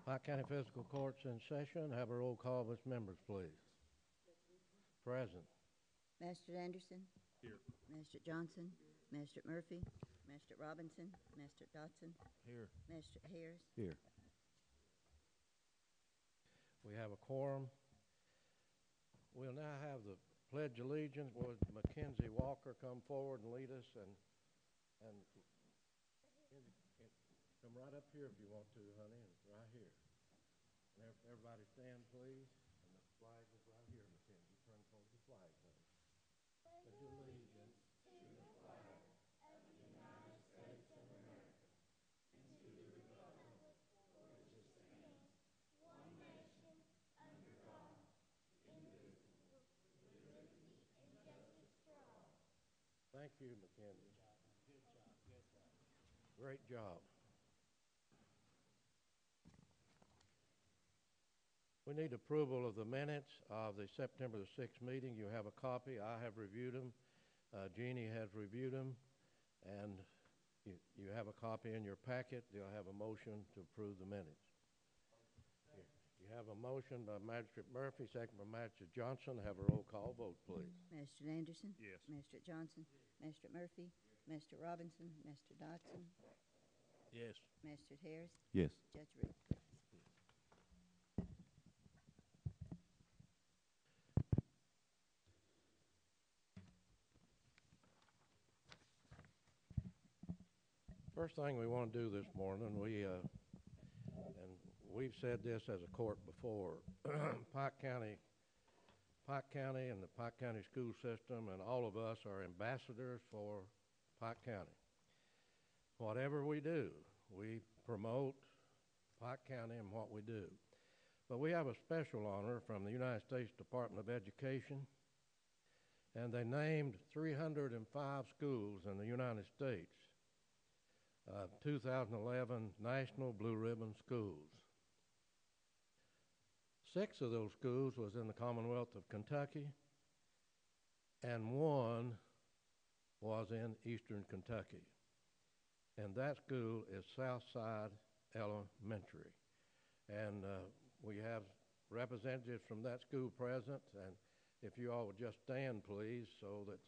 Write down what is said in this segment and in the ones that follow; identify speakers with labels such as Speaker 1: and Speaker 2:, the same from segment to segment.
Speaker 1: Pike County Fiscal Court's in session. Have a roll call of its members, please. Present.
Speaker 2: Magistrate Anderson.
Speaker 3: Here.
Speaker 2: Magistrate Johnson. Magistrate Murphy. Magistrate Robinson. Magistrate Dotson.
Speaker 1: Here.
Speaker 2: Magistrate Harris.
Speaker 1: Here. We have a quorum. We'll now have the Pledge of Allegiance. Will Mackenzie Walker come forward and lead us? And come right up here if you want to, honey, and right here. And everybody stand, please. And the flag is right here, Mackenzie. Turn towards the flag, honey. Pledge allegiance to the flag of the United States of America and to the republic for which it stands, one nation, under God, indivisible, with liberty and justice for all. Thank you, Mackenzie. Good job. Good job. Great job. We need approval of the minutes of the September the 6th meeting. You have a copy. I have reviewed them. Jeannie has reviewed them. And you have a copy in your packet. Do I have a motion to approve the minutes? You have a motion by Magistrate Murphy, second by Magistrate Johnson. Have a roll call vote, please.
Speaker 2: Magistrate Anderson.
Speaker 3: Yes.
Speaker 2: Magistrate Johnson. Magistrate Murphy. Magistrate Robinson. Magistrate Dotson.
Speaker 3: Yes.
Speaker 2: Magistrate Harris.
Speaker 3: Yes.
Speaker 2: Judge Reed, please.
Speaker 1: First thing we want to do this morning, and we've said this as a court before, Pike County and the Pike County school system and all of us are ambassadors for Pike County. Whatever we do, we promote Pike County and what we do. But we have a special honor from the United States Department of Education, and they named 305 schools in the United States 2011 National Blue Ribbon Schools. 6 of those schools was in the Commonwealth of Kentucky, and 1 was in Eastern Kentucky. And that school is Southside Elementary. And we have representatives from that school present, and if you all would just stand, please, so that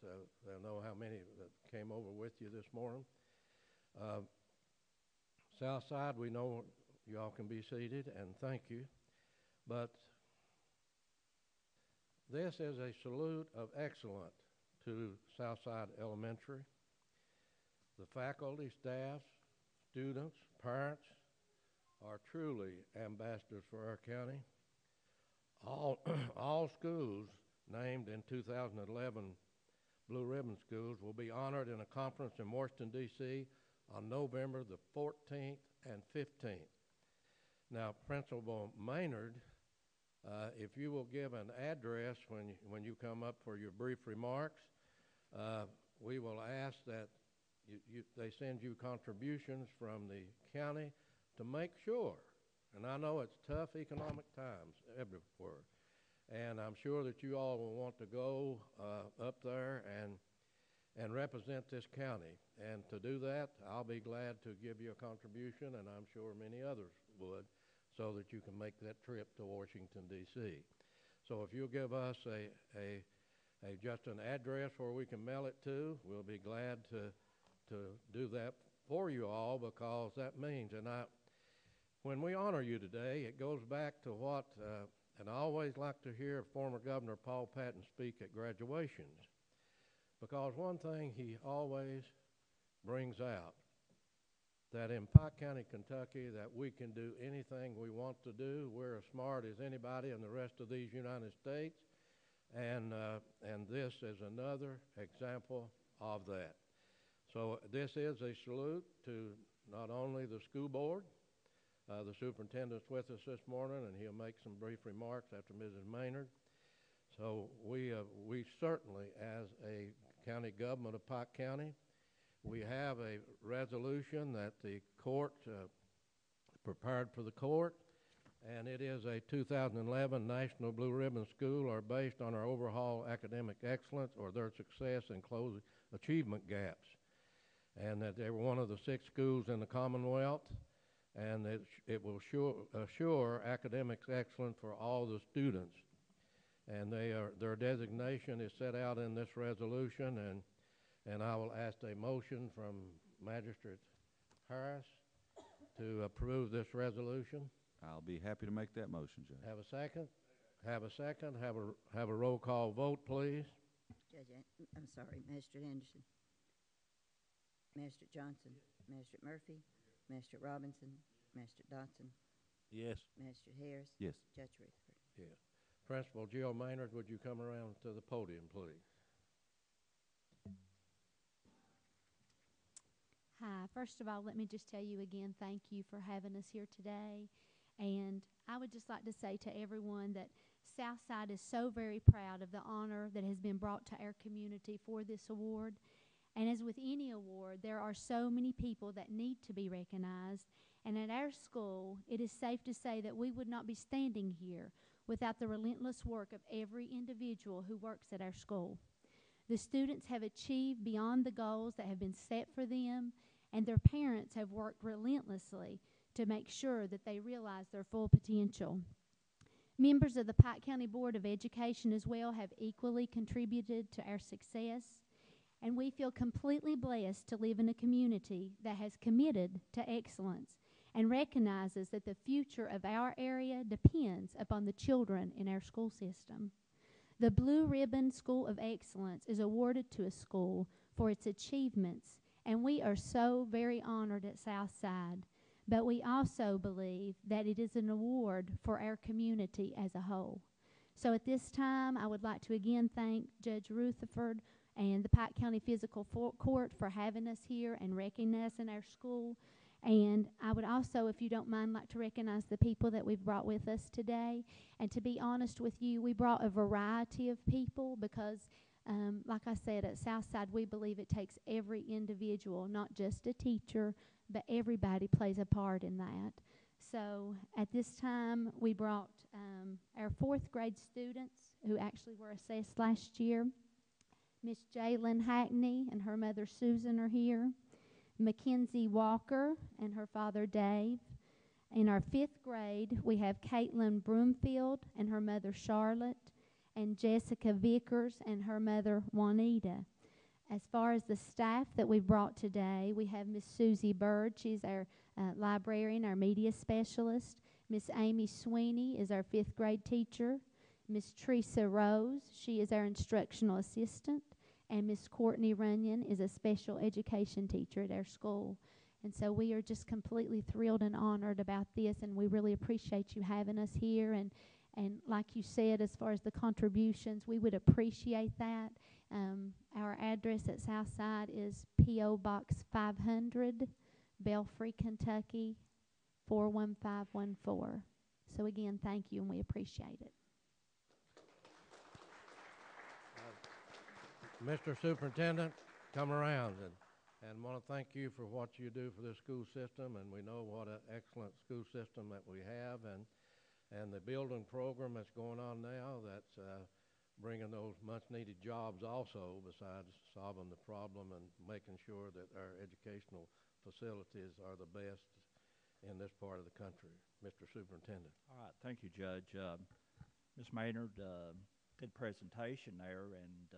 Speaker 1: they'll know how many that came over with you this morning. Southside, we know you all can be seated, and thank you. But this is a salute of excellence to Southside Elementary. The faculty, staff, students, parents are truly ambassadors for our county. All schools named in 2011 Blue Ribbon Schools will be honored in a conference in Washington, D.C. on November the 14th and 15th. Now, Principal Maynard, if you will give an address when you come up for your brief remarks, we will ask that they send you contributions from the county to make sure, and I know it's tough economic times everywhere, and I'm sure that you all will want to go up there and represent this county. And to do that, I'll be glad to give you a contribution, and I'm sure many others would, so that you can make that trip to Washington, D.C. So if you'll give us just an address where we can mail it to, we'll be glad to do that for you all, because that means, when we honor you today, it goes back to what, and I always like to hear former Governor Paul Patton speak at graduations, because one thing he always brings out, that in Pike County, Kentucky, that we can do anything we want to do. We're as smart as anybody in the rest of these United States, and this is another example of that. So this is a salute to not only the school board. The superintendent's with us this morning, and he'll make some brief remarks after Mrs. Maynard. So we certainly, as a county government of Pike County, we have a resolution that the court prepared for the court, and it is a 2011 National Blue Ribbon School are based on our overall academic excellence or their success in closing achievement gaps, and that they were one of the 6 schools in the Commonwealth, and it will assure academic excellence for all the students. And their designation is set out in this resolution, and I will ask a motion from Magistrate Harris to approve this resolution.
Speaker 3: I'll be happy to make that motion, Judge.
Speaker 1: Have a second? Have a second. Have a roll call vote, please.
Speaker 2: I'm sorry, Magistrate Anderson. Magistrate Johnson. Magistrate Murphy. Magistrate Robinson. Magistrate Dotson.
Speaker 3: Yes.
Speaker 2: Magistrate Harris.
Speaker 3: Yes.
Speaker 2: Judge Rutherford.
Speaker 1: Yes. Principal Jill Maynard, would you come around to the podium, please?
Speaker 4: Hi. First of all, let me just tell you again, thank you for having us here today. And I would just like to say to everyone that Southside is so very proud of the honor that has been brought to our community for this award. And as with any award, there are so many people that need to be recognized. And at our school, it is safe to say that we would not be standing here without the relentless work of every individual who works at our school. The students have achieved beyond the goals that have been set for them, and their parents have worked relentlessly to make sure that they realize their full potential. Members of the Pike County Board of Education as well have equally contributed to our success, and we feel completely blessed to live in a community that has committed to excellence and recognizes that the future of our area depends upon the children in our school system. The Blue Ribbon School of Excellence is awarded to a school for its achievements, and we are so very honored at Southside. But we also believe that it is an award for our community as a whole. So at this time, I would like to again thank Judge Rutherford and the Pike County Fiscal Court for having us here and recognizing our school. And I would also, if you don't mind, like to recognize the people that we've brought with us today. And to be honest with you, we brought a variety of people because, like I said, at Southside, we believe it takes every individual, not just a teacher, but everybody plays a part in that. So at this time, we brought our 4th grade students who actually were assessed last year. Miss Jalen Hackney and her mother Susan are here. Mackenzie Walker and her father Dave. In our 5th grade, we have Caitlin Broomfield and her mother Charlotte, and Jessica Vickers and her mother Juanita. As far as the staff that we've brought today, we have Miss Susie Bird. She's our librarian, our media specialist. Miss Amy Sweeney is our 5th grade teacher. Miss Teresa Rose, she is our instructional assistant. And Miss Courtney Runyon is a special education teacher at our school. And so we are just completely thrilled and honored about this, and we really appreciate you having us here. And like you said, as far as the contributions, we would appreciate that. Our address at Southside is P.O. Box 500, Belfry, Kentucky, 41514. So again, thank you, and we appreciate it.
Speaker 1: Mr. Superintendent, come around and want to thank you for what you do for this school system, and we know what an excellent school system that we have, and the building program that's going on now that's bringing those much-needed jobs also, besides solving the problem and making sure that our educational facilities are the best in this part of the country. Mr. Superintendent.
Speaker 5: All right, thank you, Judge. Ms. Maynard, good presentation there, and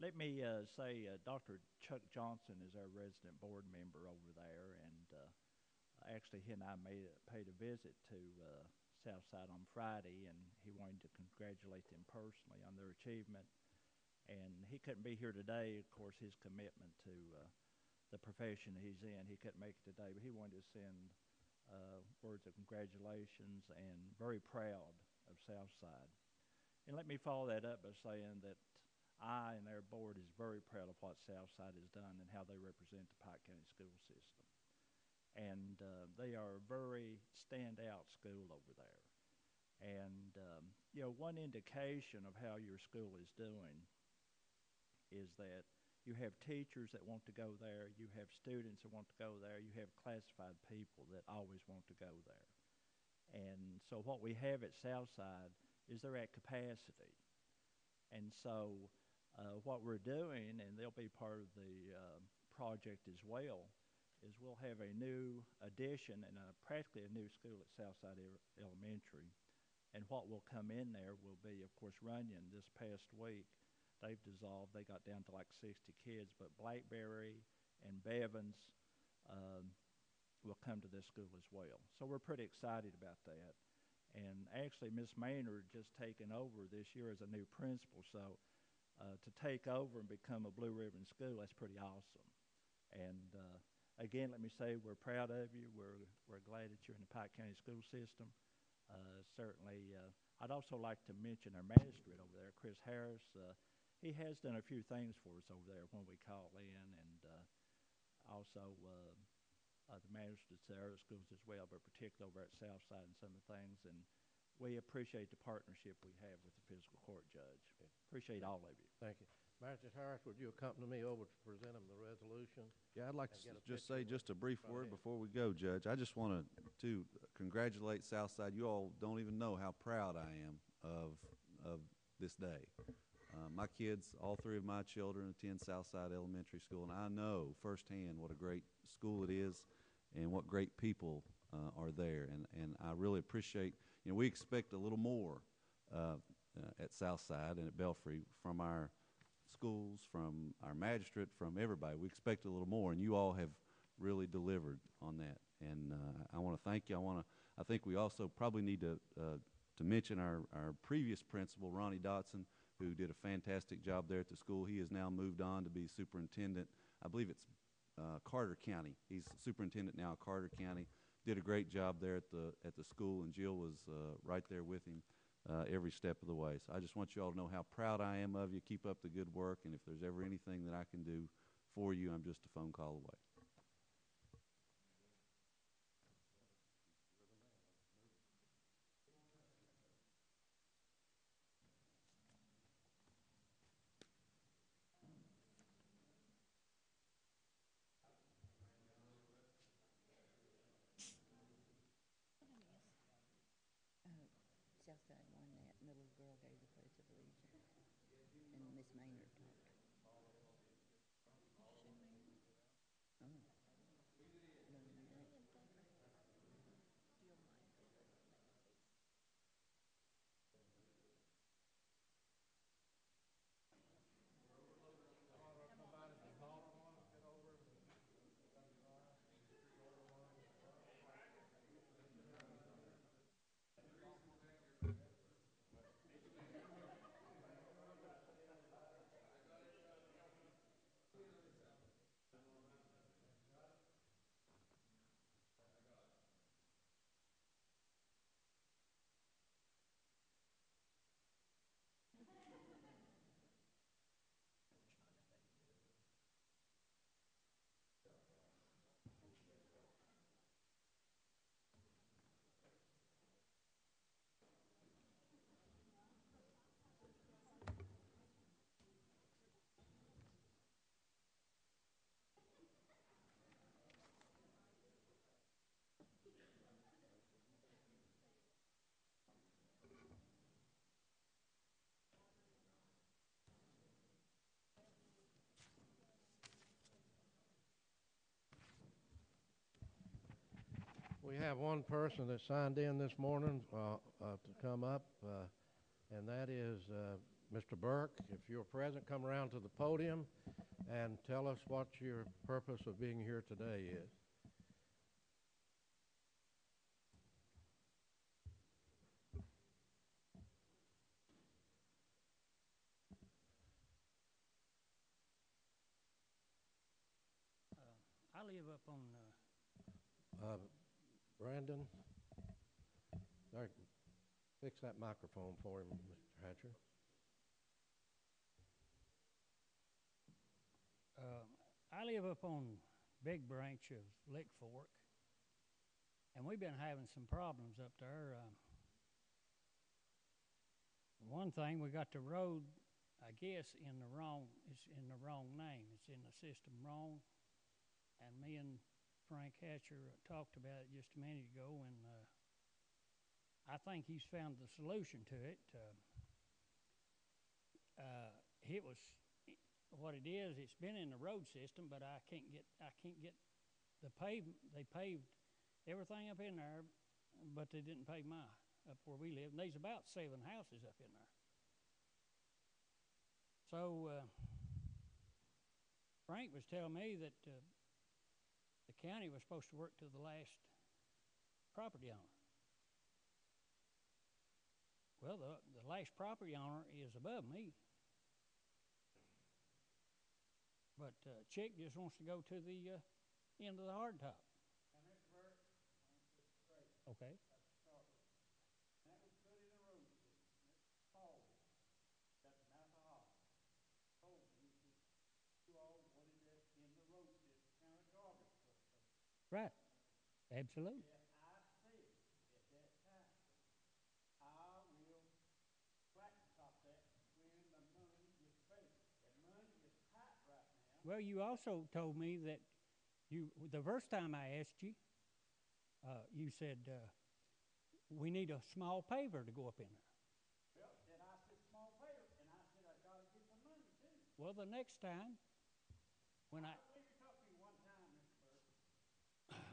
Speaker 5: let me say Dr. Chuck Johnson is our resident board member over there, and actually he and I paid a visit to Southside on Friday, and he wanted to congratulate them personally on their achievement. And he couldn't be here today. Of course, his commitment to the profession he's in, he couldn't make it today, but he wanted to send words of congratulations and very proud of Southside. And let me follow that up by saying that I and our board is very proud of what Southside has done and how they represent the Pike County school system. And they are a very standout school over there. And, one indication of how your school is doing is that you have teachers that want to go there, you have students that want to go there, you have classified people that always want to go there. And so what we have at Southside is they're at capacity. And so what we're doing, and they'll be part of the project as well, is we'll have a new addition and practically a new school at Southside Elementary. And what will come in there will be, of course, Runyon. This past week, they've dissolved. They got down to like 60 kids, but Blackberry and Bevins will come to this school as well. So we're pretty excited about that. And actually, Miss Maynard just taken over this year as a new principal. So to take over and become a Blue Ribbon school, that's pretty awesome. And again, let me say we're proud of you. We're glad that you're in the Pike County school system. Certainly, I'd also like to mention our magistrate over there, Chris Harris. He has done a few things for us over there when we call in, and also the magistrates there at schools as well, but particularly over at Southside and some of the things. And we appreciate the partnership we have with the fiscal court judge. Appreciate all of you.
Speaker 1: Thank you. Magistrate Harris, would you accompany me over to present him the resolution?
Speaker 3: Yeah, I'd like to just say just a brief word
Speaker 1: ahead.
Speaker 3: before we go, Judge. I just want to congratulate Southside. You all don't even know how proud I am of this day. My kids, all three of my children, attend Southside Elementary School, and I know firsthand what a great school it is and what great people are there. And I really appreciate, we expect a little more at Southside and at Belfry from our schools, from our magistrate, from everybody. We expect a little more, and you all have really delivered on that. And I want to thank you. I think we also probably need to mention our previous principal, Ronnie Dotson, who did a fantastic job there at the school. He has now moved on to be superintendent. I believe it's Carter County. He's superintendent now at Carter County. Did a great job there at the school, and Jill was right there with him every step of the way. So I just want you all to know how proud I am of you. Keep up the good work, and if there's ever anything that I can do for you, I'm just a phone call away.
Speaker 2: Southside won that, and the little girl gave the Pledge of Allegiance, and Miss Maynard talked. Oh. You want to do that?
Speaker 1: We have one person that signed in this morning to come up, and that is Mr. Burke. If you're present, come around to the podium and tell us what your purpose of being here today is.
Speaker 6: I live up on
Speaker 1: Brandon, there, fix that microphone for him, Mr. Hatcher.
Speaker 6: I live up on Big Branch of Lick Fork, and we've been having some problems up there. One thing, we got the road, I guess, it's in the wrong name. It's in the system wrong. And me and Frank Hatcher talked about it just a minute ago, and I think he's found the solution to it. It was what it is. It's been in the road system, but I can't get they paved everything up in there, but they didn't pave up where we live. And there's about 7 houses up in there. So Frank was telling me that the county was supposed to work to the last property owner. Well, the last property owner is above me. But Chick just wants to go to the end of the hard top.
Speaker 7: Now, Mr. Burke, I want to put it straight.
Speaker 6: Okay.
Speaker 7: That's to start with. That was put in the road system. Mr. Paul got some alcohol. Told me that you all wanted that in the road system, kind of garbage truck.
Speaker 6: Right. Absolutely.
Speaker 7: Yeah, I said at that time, I will blacktop that when the money gets paid. The money is tight right now.
Speaker 6: Well, you also told me that the first time I asked you, you said we need a small paver to go up in there.
Speaker 7: Well, then I said small paver, and I said I got to get the money too.
Speaker 6: Well, the next time, when
Speaker 7: I believe you talked to me one time, Mr. Burke.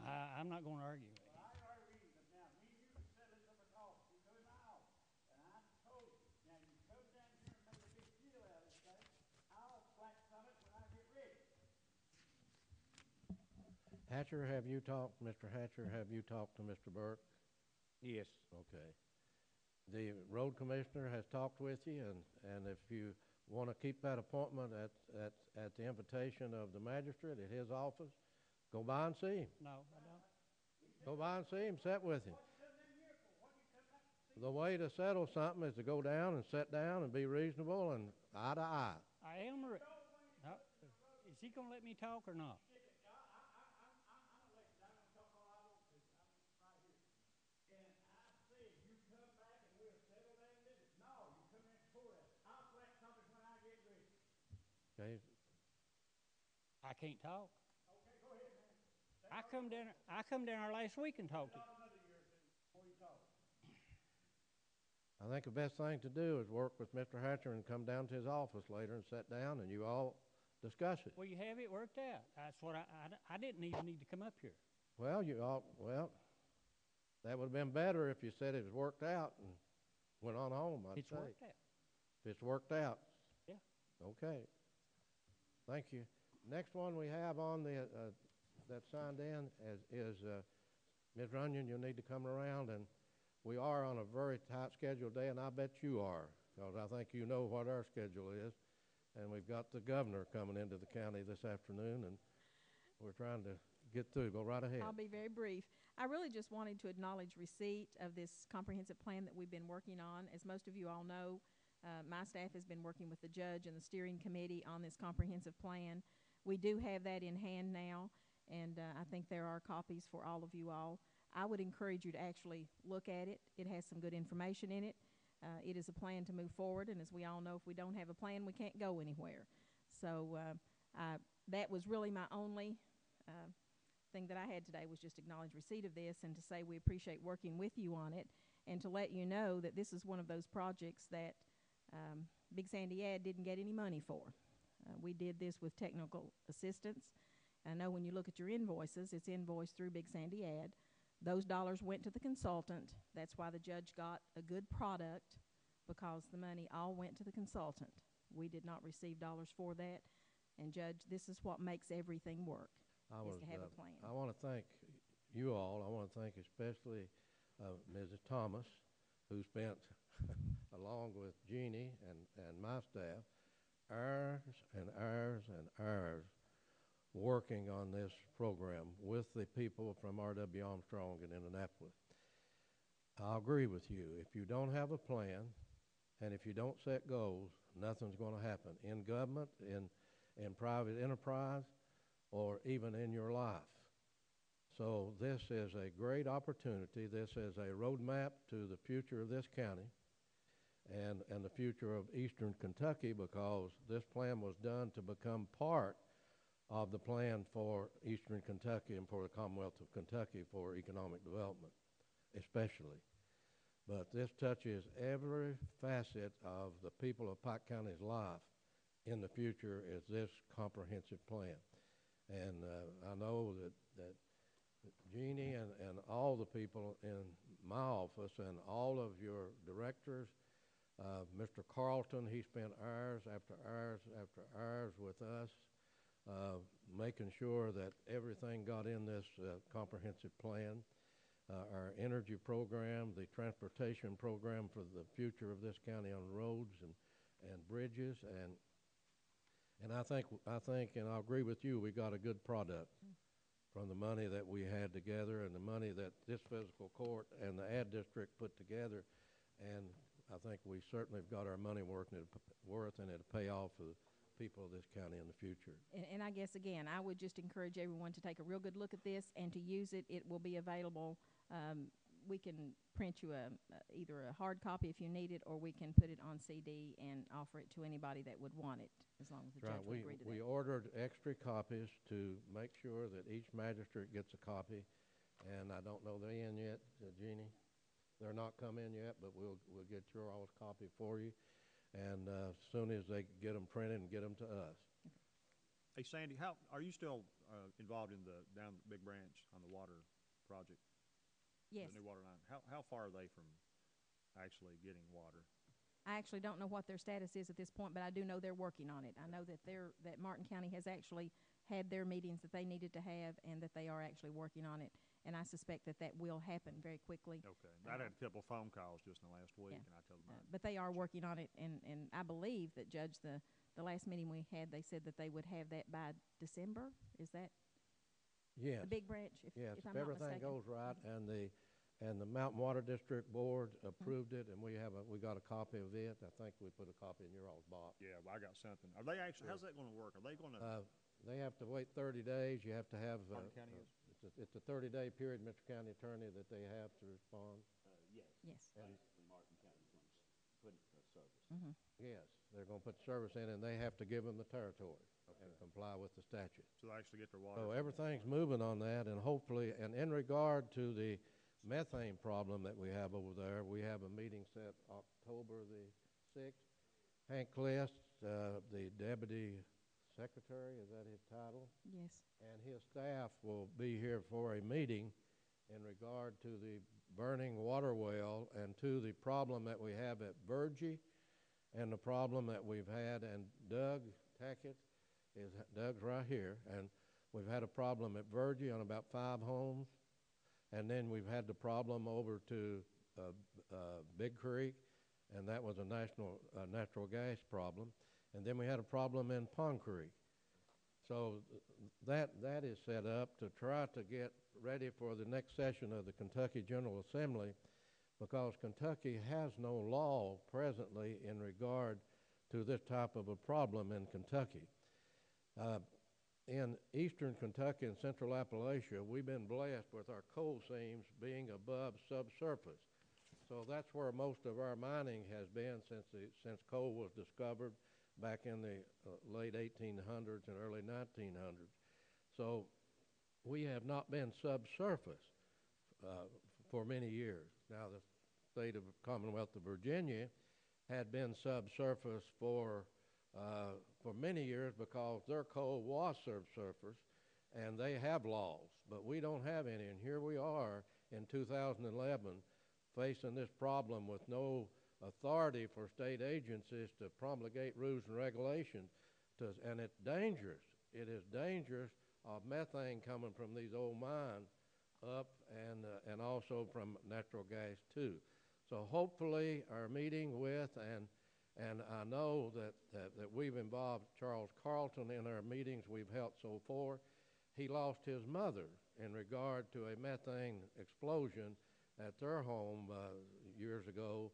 Speaker 6: I'm not going to argue with you.
Speaker 7: Well, I ain't arguing with you now. Me and you can settle this up at the office. You come in my office, and I told you. Now you come down here and make a big deal out of this thing. I'll flat some it when I get ready.
Speaker 1: Mr. Hatcher, have you talked to Mr. Burke?
Speaker 8: Yes.
Speaker 1: Okay. The road commissioner has talked with you, and if you want to keep that appointment at the invitation of the magistrate at his office, go by and see him.
Speaker 6: No, I don't.
Speaker 1: Go by and see him, sit with him. The way to settle something is to go down and sit down and be reasonable and eye to eye.
Speaker 6: I am. No. Is he going to let me talk or not?
Speaker 1: Okay.
Speaker 6: I can't talk. Okay, go ahead, man. I come down there last week and talked to you.
Speaker 1: I think the best thing to do is work with Mr. Hatcher and come down to his office later and sit down and you all discuss it.
Speaker 6: Well, you have it worked out. That's what I didn't even need to come up here.
Speaker 1: Well, that would have been better if you said it was worked out and went on home, I'd say.
Speaker 6: It's worked out.
Speaker 1: If it's worked out.
Speaker 6: Yeah.
Speaker 1: Okay. Thank you. Next one we have on the that signed in is Ms. Runyon. You'll need to come around, and we are on a very tight schedule day, and I bet you are, because I think you know what our schedule is. And we've got the governor coming into the county this afternoon, and we're trying to get through. Go right ahead.
Speaker 9: I'll be very brief. I really just wanted to acknowledge receipt of this comprehensive plan that we've been working on. As most of you all know, my staff has been working with the judge and the steering committee on this comprehensive plan. We do have that in hand now, and I think there are copies for all of you all. I would encourage you to actually look at it. It has some good information in it. It is a plan to move forward, and as we all know, if we don't have a plan, we can't go anywhere. So that was really my only thing that I had today, was just acknowledge receipt of this and to say we appreciate working with you on it, and to let you know that this is one of those projects that Big Sandy Ad didn't get any money for. We did this with technical assistance. I know when you look at your invoices, it's invoiced through Big Sandy Ad. Those dollars went to the consultant. That's why the judge got a good product, because the money all went to the consultant. We did not receive dollars for that. And Judge, this is what makes everything work, is to have a plan.
Speaker 1: I want to thank you all. I want to thank especially Mrs. Thomas, who spent, along with Jeannie and my staff, hours and hours and hours working on this program with the people from R.W. Armstrong in Indianapolis. I agree with you. If you don't have a plan and if you don't set goals, nothing's going to happen in government, in private enterprise, or even in your life. So this is a great opportunity. This is a roadmap to the future of this county and the future of eastern Kentucky, because this plan was done to become part of the plan for eastern Kentucky and for the Commonwealth of Kentucky for economic development, especially. But this touches every facet of the people of Pike County's life in the future, is this comprehensive plan. And I know that Jeannie and all the people in my office and all of your directors, Mr. Carlton, he spent hours after hours after hours with us, making sure that everything got in this comprehensive plan. Our energy program, the transportation program for the future of this county on roads and bridges, and I think, and I agree with you, we got a good product from the money that we had together and the money that this fiscal court and the ad district put together, and I think we certainly have got our money worth, and it'll pay off for the people of this county in the future.
Speaker 9: And I guess, again, I would just encourage everyone to take a real good look at this and to use it. It will be available. We can print you either a hard copy if you need it, or we can put it on CD and offer it to anybody that would want it, as long as the judge would agree to that.
Speaker 1: We ordered extra copies to make sure that each magistrate gets a copy, and I don't know they're in yet, Jeannie. They're not come in yet, but we'll get your all's copy for you, and as soon as they get them printed and get them to us.
Speaker 8: Hey, Sandy, how are you still involved in the down Big Branch on the water project?
Speaker 9: Yes.
Speaker 8: The new water line. How far are they from actually getting water?
Speaker 9: I actually don't know what their status is at this point, but I do know they're working on it. I know that that Martin County has actually had their meetings that they needed to have, and that they are actually working on it. And I suspect that will happen very quickly.
Speaker 8: Okay. I had a couple of phone calls just in the last week,
Speaker 9: yeah.
Speaker 8: and I told them.
Speaker 9: But they are working on it, and I believe that, Judge, the last meeting we had, they said that they would have that by December. Is that?
Speaker 1: Yes.
Speaker 9: The Big Branch, if I'm not
Speaker 1: everything
Speaker 9: mistaken.
Speaker 1: goes right, and the Mountain Water District Board approved it, and we got a copy of it. I think we put a copy in your all's box.
Speaker 8: Yeah, well, I got something. Are they actually? How's that going to work? Are they going to?
Speaker 1: They have to wait 30 days. You have to have.
Speaker 8: Martin County is?
Speaker 1: It's a 30-day period, Mr. County Attorney, that they have to respond.
Speaker 9: Yes.
Speaker 1: And
Speaker 5: Martin County's going to put service.
Speaker 9: Mm-hmm.
Speaker 1: yes, they're going to put service in, and they have to give them the territory and comply with the statute.
Speaker 8: So they actually get their water.
Speaker 1: So everything's moving on that, and hopefully, and in regard to the methane problem that we have over there, we have a meeting set October the 6th. Hank List, the deputy secretary, is that his title?
Speaker 9: Yes.
Speaker 1: And his staff will be here for a meeting in regard to the burning water well and to the problem that we have at Virgie and the problem that we've had, and Doug Tackett Doug's right here, and we've had a problem at Virgie on about 5 homes, and then we've had the problem over to Big Creek, and that was a natural gas problem, and then we had a problem in Pond Creek. So that is set up to try to get ready for the next session of the Kentucky General Assembly, because Kentucky has no law presently in regard to this type of a problem in Kentucky. In eastern Kentucky and central Appalachia, we've been blessed with our coal seams being above subsurface. So that's where most of our mining has been since coal was discovered back in the late 1800s and early 1900s. So we have not been subsurface for many years. Now, the state of Commonwealth of Virginia had been subsurface for many years because their coal was subsurface, and they have laws, but we don't have any. And here we are in 2011 facing this problem with no authority for state agencies to promulgate rules and regulations, and it's dangerous. It is dangerous of methane coming from these old mines up, and also from natural gas too. So hopefully our meeting with, and I know that we've involved Charles Carlton in our meetings we've held so far. He lost his mother in regard to a methane explosion at their home years ago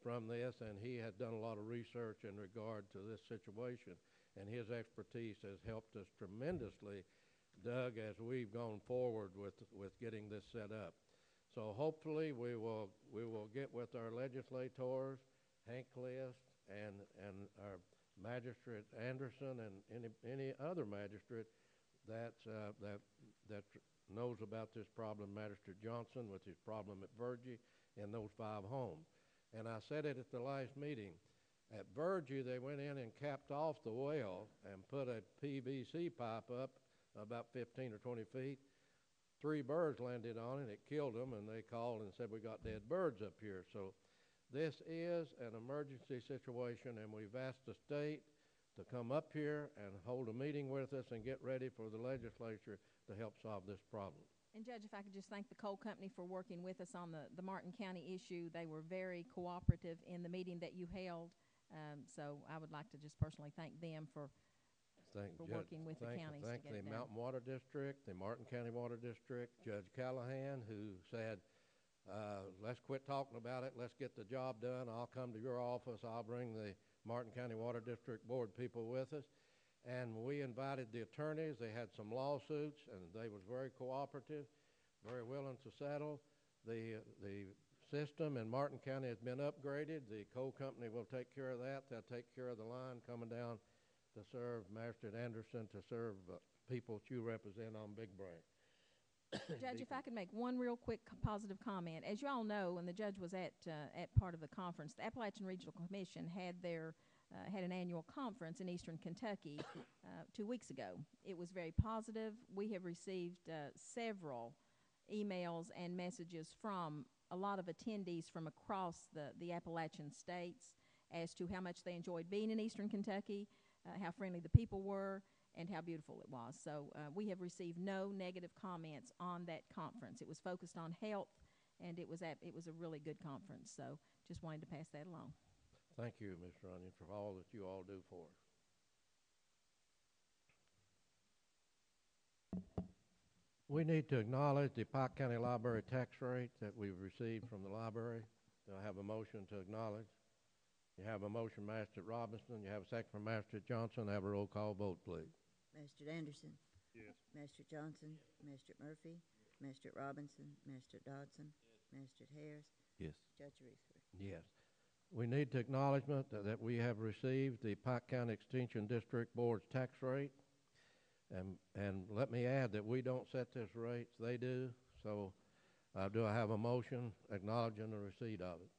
Speaker 1: from this, and he had done a lot of research in regard to this situation, and his expertise has helped us tremendously, Doug, as we've gone forward with getting this set up. So hopefully we will get with our legislators, Hank List, and our Magistrate Anderson, and any other magistrate that knows about this problem, Magistrate Johnson with his problem at Virgie and those 5 homes. And I said it at the last meeting. At Virgie, they went in and capped off the well and put a PVC pipe up about 15 or 20 feet. 3 birds landed on it. It killed them, and they called and said, we got dead birds up here. So this is an emergency situation, and we've asked the state to come up here and hold a meeting with us and get ready for the legislature to help solve this problem.
Speaker 9: And Judge, if I could just thank the coal company for working with us on the Martin County issue. They were very cooperative in the meeting that you held. So I would like to just personally thank them for working with the counties to get it done.
Speaker 1: Thank the Mountain Water District, the Martin County Water District, Judge Callahan, who said, let's quit talking about it. Let's get the job done. I'll come to your office. I'll bring the Martin County Water District Board people with us. And we invited the attorneys. They had some lawsuits, and they was very cooperative, very willing to settle. The system in Martin County has been upgraded. The coal company will take care of that. They'll take care of the line coming down to serve Master Anderson, to serve people that you represent on Big Brain.
Speaker 9: Judge, if I could make one real quick positive comment. As you all know, and the judge was at part of the conference, the Appalachian Regional Commission had an annual conference in eastern Kentucky 2 weeks ago. It was very positive. We have received several emails and messages from a lot of attendees from across the Appalachian states as to how much they enjoyed being in eastern Kentucky, how friendly the people were, and how beautiful it was. So we have received no negative comments on that conference. It was focused on health, and it was a really good conference. So just wanted to pass that along.
Speaker 1: Thank you, Ms. Runyon, for all that you all do for us. We need to acknowledge the Pike County Library tax rate that we've received from the library. Do I have a motion to acknowledge? You have a motion, Master Robinson. You have a second from Master Johnson. Have a roll call vote, please.
Speaker 2: Master Anderson.
Speaker 8: Yes.
Speaker 2: Master Johnson. Master Murphy. Master Robinson. Master Dodson. Master Harris.
Speaker 3: Yes.
Speaker 2: Judge Reesford.
Speaker 1: Yes. We need to acknowledgement that we have received the Pike County Extension District Board's tax rate. And let me add that we don't set this rate, they do. So do I have a motion acknowledging the receipt of it?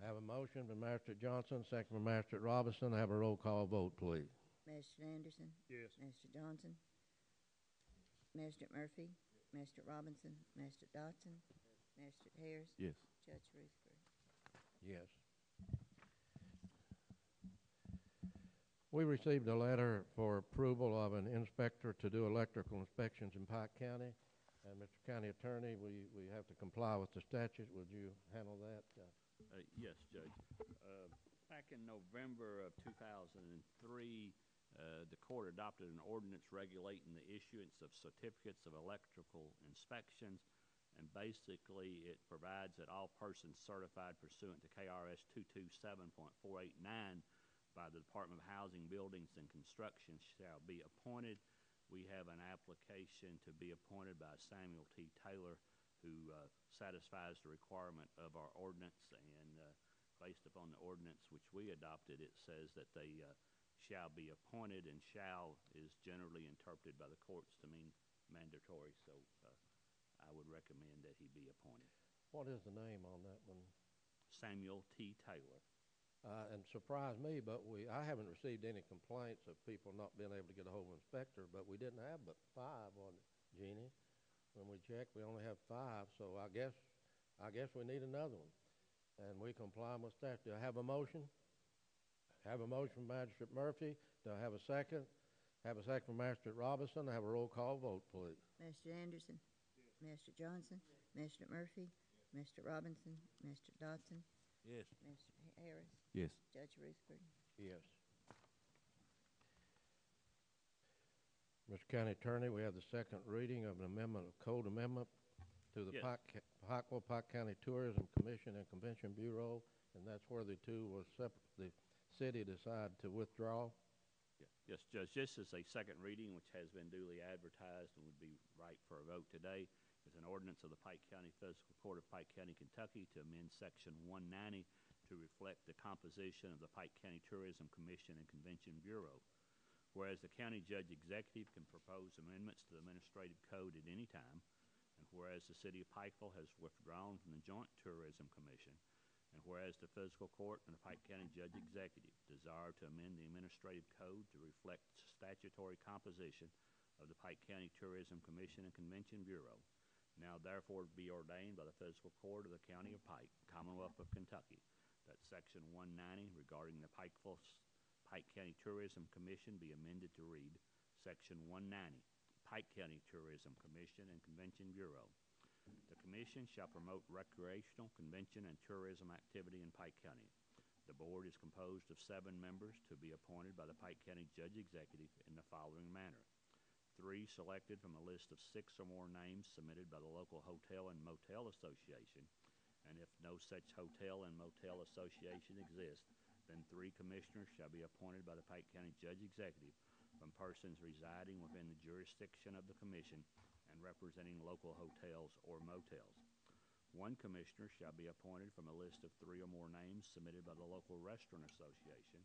Speaker 1: I have a motion from Master Johnson, second from Master Robinson. Have a roll call vote, please.
Speaker 2: Master Anderson.
Speaker 8: Yes.
Speaker 2: Master Johnson. Master Murphy. Master Robinson. Master Dodson. Master Harris.
Speaker 3: Yes.
Speaker 2: Judge Reesford.
Speaker 1: Yes. We received a letter for approval of an inspector to do electrical inspections in Pike County. And Mr. County Attorney, we have to comply with the statute. Would you handle that?
Speaker 10: Yes, Judge. Back in November of 2003, the court adopted an ordinance regulating the issuance of certificates of electrical inspections, and basically it provides that all persons certified pursuant to KRS 227.489 by the Department of Housing, Buildings, and Construction shall be appointed. We have an application to be appointed by Samuel T. Taylor, who satisfies the requirement of our ordinance, and based upon the ordinance which we adopted, it says that they shall be appointed, and shall is generally interpreted by the courts to mean mandatory, so I would recommend that he be appointed.
Speaker 1: What is the name on that one?
Speaker 10: Samuel T. Taylor.
Speaker 1: And surprised me, but I haven't received any complaints of people not being able to get a hold of an inspector, but we didn't have but 5 on it, Jeannie. When we checked, we only have 5, so I guess we need another one. And we comply with statute. Do I have a motion? Have a motion from Magistrate Murphy. Do I have a second? Have a second from Magistrate Robinson. Have a roll call vote, please.
Speaker 2: Master Anderson. Yes. Master Johnson. Yes. Master Murphy. Yes. Master Robinson. Master Dodson.
Speaker 10: Yes.
Speaker 2: Master Harris.
Speaker 3: Yes.
Speaker 2: Judge Reesford.
Speaker 1: Yes. Mr. County Attorney, we have the second reading of an amendment of code amendment to the
Speaker 10: Yes.
Speaker 1: Pike County Tourism Commission and Convention Bureau, and that's where the two was separate. The city decided to withdraw.
Speaker 10: Yes, Judge, this is a second reading which has been duly advertised and would be right for a vote today. It's an ordinance of the Pike County Fiscal Court of Pike County, Kentucky to amend Section 190 to reflect the composition of the Pike County Tourism Commission and Convention Bureau. Whereas the county judge executive can propose amendments to the administrative code at any time, and whereas the city of Pikeville has withdrawn from the Joint Tourism Commission, and whereas the Fiscal Court and the Pike County Judge Executive desire to amend the administrative code to reflect statutory composition of the Pike County Tourism Commission and Convention Bureau. Now therefore be ordained by the Fiscal Court of the County of Pike, Commonwealth of Kentucky, that Section 190 regarding the Pike County Tourism Commission be amended to read Section 190, Pike County Tourism Commission and Convention Bureau. The commission shall promote recreational, convention, and tourism activity in Pike County. The board is composed of 7 members to be appointed by the Pike County Judge Executive in the following manner. 3 selected from a list of 6 or more names submitted by the local Hotel and Motel Association, and if no such hotel and motel association exists, then 3 commissioners shall be appointed by the Pike County Judge Executive from persons residing within the jurisdiction of the commission and representing local hotels or motels. 1 commissioner shall be appointed from a list of 3 or more names submitted by the local Restaurant Association,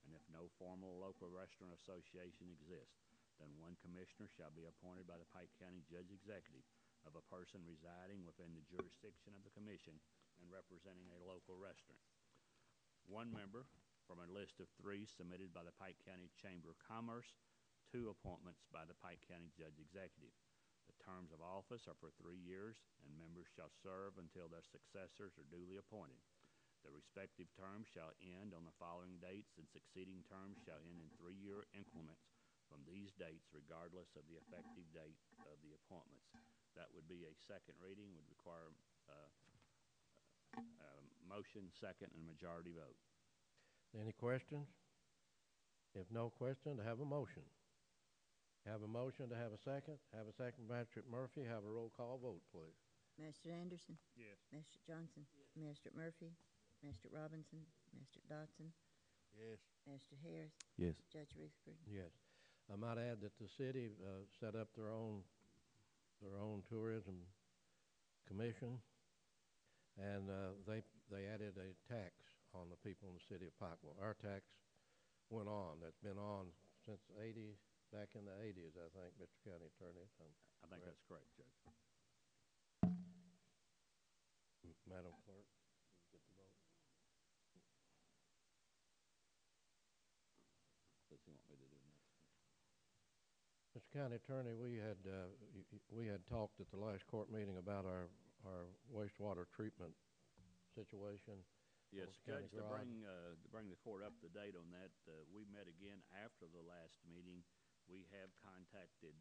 Speaker 10: and if no formal local restaurant association exists, then 1 commissioner shall be appointed by the Pike County Judge Executive of a person residing within the jurisdiction of the commission and representing a local restaurant. 1 member from a list of 3 submitted by the Pike County Chamber of Commerce, 2 appointments by the Pike County Judge Executive. The terms of office are for 3 years, and members shall serve until their successors are duly appointed. The respective terms shall end on the following dates, and succeeding terms shall end in 3-year increments from these dates, regardless of the effective date of the appointments. That would be a second reading, would require motion, second, and majority vote.
Speaker 1: Any questions? If no question, to have a motion. Have a motion to have a second. Have a second, Magistrate Murphy. Have a roll call vote, please.
Speaker 2: Magistrate Anderson?
Speaker 8: Yes.
Speaker 2: Magistrate Johnson? Magistrate Murphy? Magistrate Robinson? Magistrate Dodson?
Speaker 1: Yes.
Speaker 2: Magistrate Harris?
Speaker 3: Yes.
Speaker 2: Judge Rutherford?
Speaker 1: Yes. I might add that the city set up their own tourism commission, and they added a tax on the people in the city of Pikeville. Our tax went on. That's been on since back in the 80s, I think, Mr. County Attorney.
Speaker 10: I think that's correct, Judge.
Speaker 1: Madam Clerk, you get the vote.
Speaker 10: Does he want me to do next?
Speaker 1: Mr. County Attorney, we had talked at the last court meeting about our wastewater treatment situation.
Speaker 10: Yes,
Speaker 1: County
Speaker 10: Judge, to
Speaker 1: Garage.
Speaker 10: bring the court up to date on that, we met again after the last meeting. We have contacted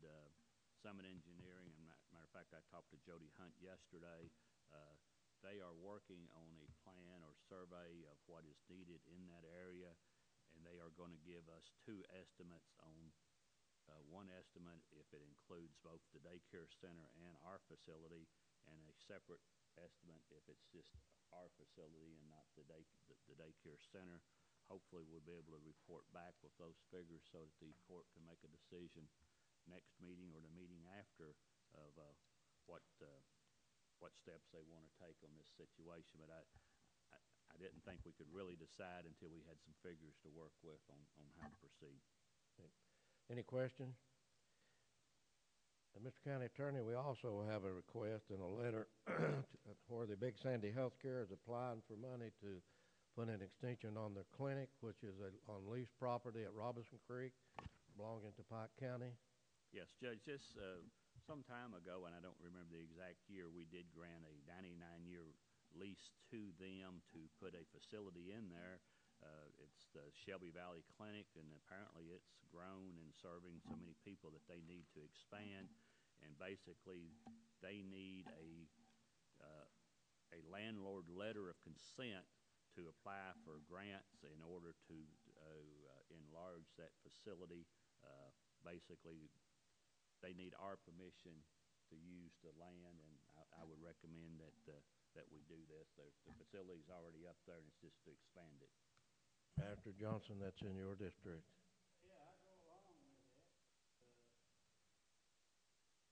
Speaker 10: Summit Engineering, and matter of fact, I talked to Jody Hunt yesterday. They are working on a plan or survey of what is needed in that area, and they are going to give us 2 estimates on one estimate if it includes both the daycare center and our facility, and a separate estimate if it's just our facility and not the daycare center. Hopefully we'll be able to report back with those figures so that the court can make a decision next meeting or the meeting after of what steps they want to take on this situation. But I didn't think we could really decide until we had some figures to work with on how to proceed.
Speaker 1: Okay. Any questions? Mr. County Attorney, we also have a request in a letter where the Big Sandy Healthcare is applying for money to put an extension on their clinic, which is on leased property at Robinson Creek, belonging to Pike County.
Speaker 10: Yes, Judge, just some time ago, and I don't remember the exact year, we did grant a 99-year lease to them to put a facility in there. It's the Shelby Valley Clinic, and apparently it's grown and serving so many people that they need to expand. And basically, they need a landlord letter of consent to apply for grants in order to enlarge that facility. Basically, they need our permission to use the land, and I would recommend that we do this. The facility's already up there, and it's just to expand it.
Speaker 1: Pastor Johnson, that's in your district.
Speaker 7: Yeah, I go along with that.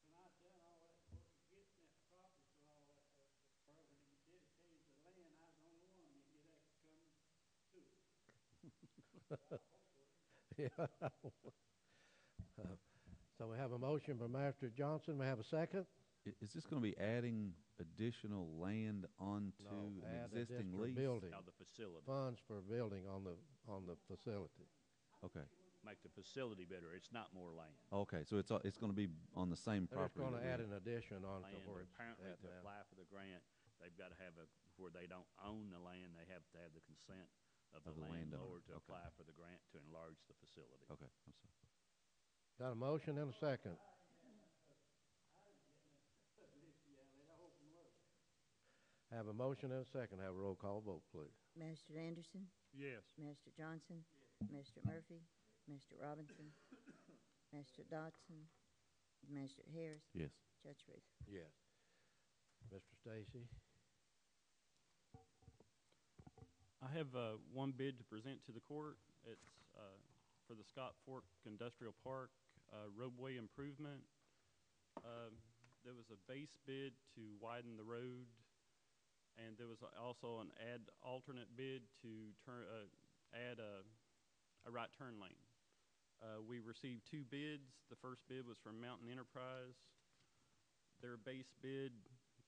Speaker 7: When I done all that work of getting that property for all that work, when he dedicated the land, I was the only one that get extra coming to it.
Speaker 1: Yeah. So we have a motion from Master Johnson. We have a second.
Speaker 3: Is this going to be adding additional land onto an existing lease?
Speaker 1: Building.
Speaker 10: Now the facility.
Speaker 1: Funds for building on the facility.
Speaker 3: Okay.
Speaker 10: make the facility better. It's not more land.
Speaker 3: Okay, so it's going to be on the same
Speaker 1: They're just
Speaker 3: property.
Speaker 1: going to
Speaker 3: that
Speaker 1: add
Speaker 3: we-
Speaker 1: an addition on to
Speaker 10: Land,
Speaker 1: where
Speaker 10: but
Speaker 1: it's
Speaker 10: apparently
Speaker 1: at
Speaker 10: to
Speaker 1: now.
Speaker 10: apply for the grant, they've got to have where they don't own the land, they have to have the consent of the
Speaker 3: landowner.
Speaker 10: landlord to
Speaker 3: Okay.
Speaker 10: apply for the grant to enlarge the facility.
Speaker 3: Okay, I'm sorry.
Speaker 1: Got a motion and a second. Have a motion and a second. Have a roll call vote, please.
Speaker 2: Master Anderson,
Speaker 8: Yes.
Speaker 2: Master Johnson, Master Murphy, Master Robinson, Master Dodson, Master Harris,
Speaker 3: Yes.
Speaker 2: Judge Ruth.
Speaker 1: Yes. Mr. Stacy?
Speaker 11: I have one bid to present to the court. It's for the Scott Fork Industrial Park roadway improvement. There was a base bid to widen the road, and there was also an alternate bid to add a right turn lane. We received two bids. The first bid was from Mountain Enterprise. Their base bid,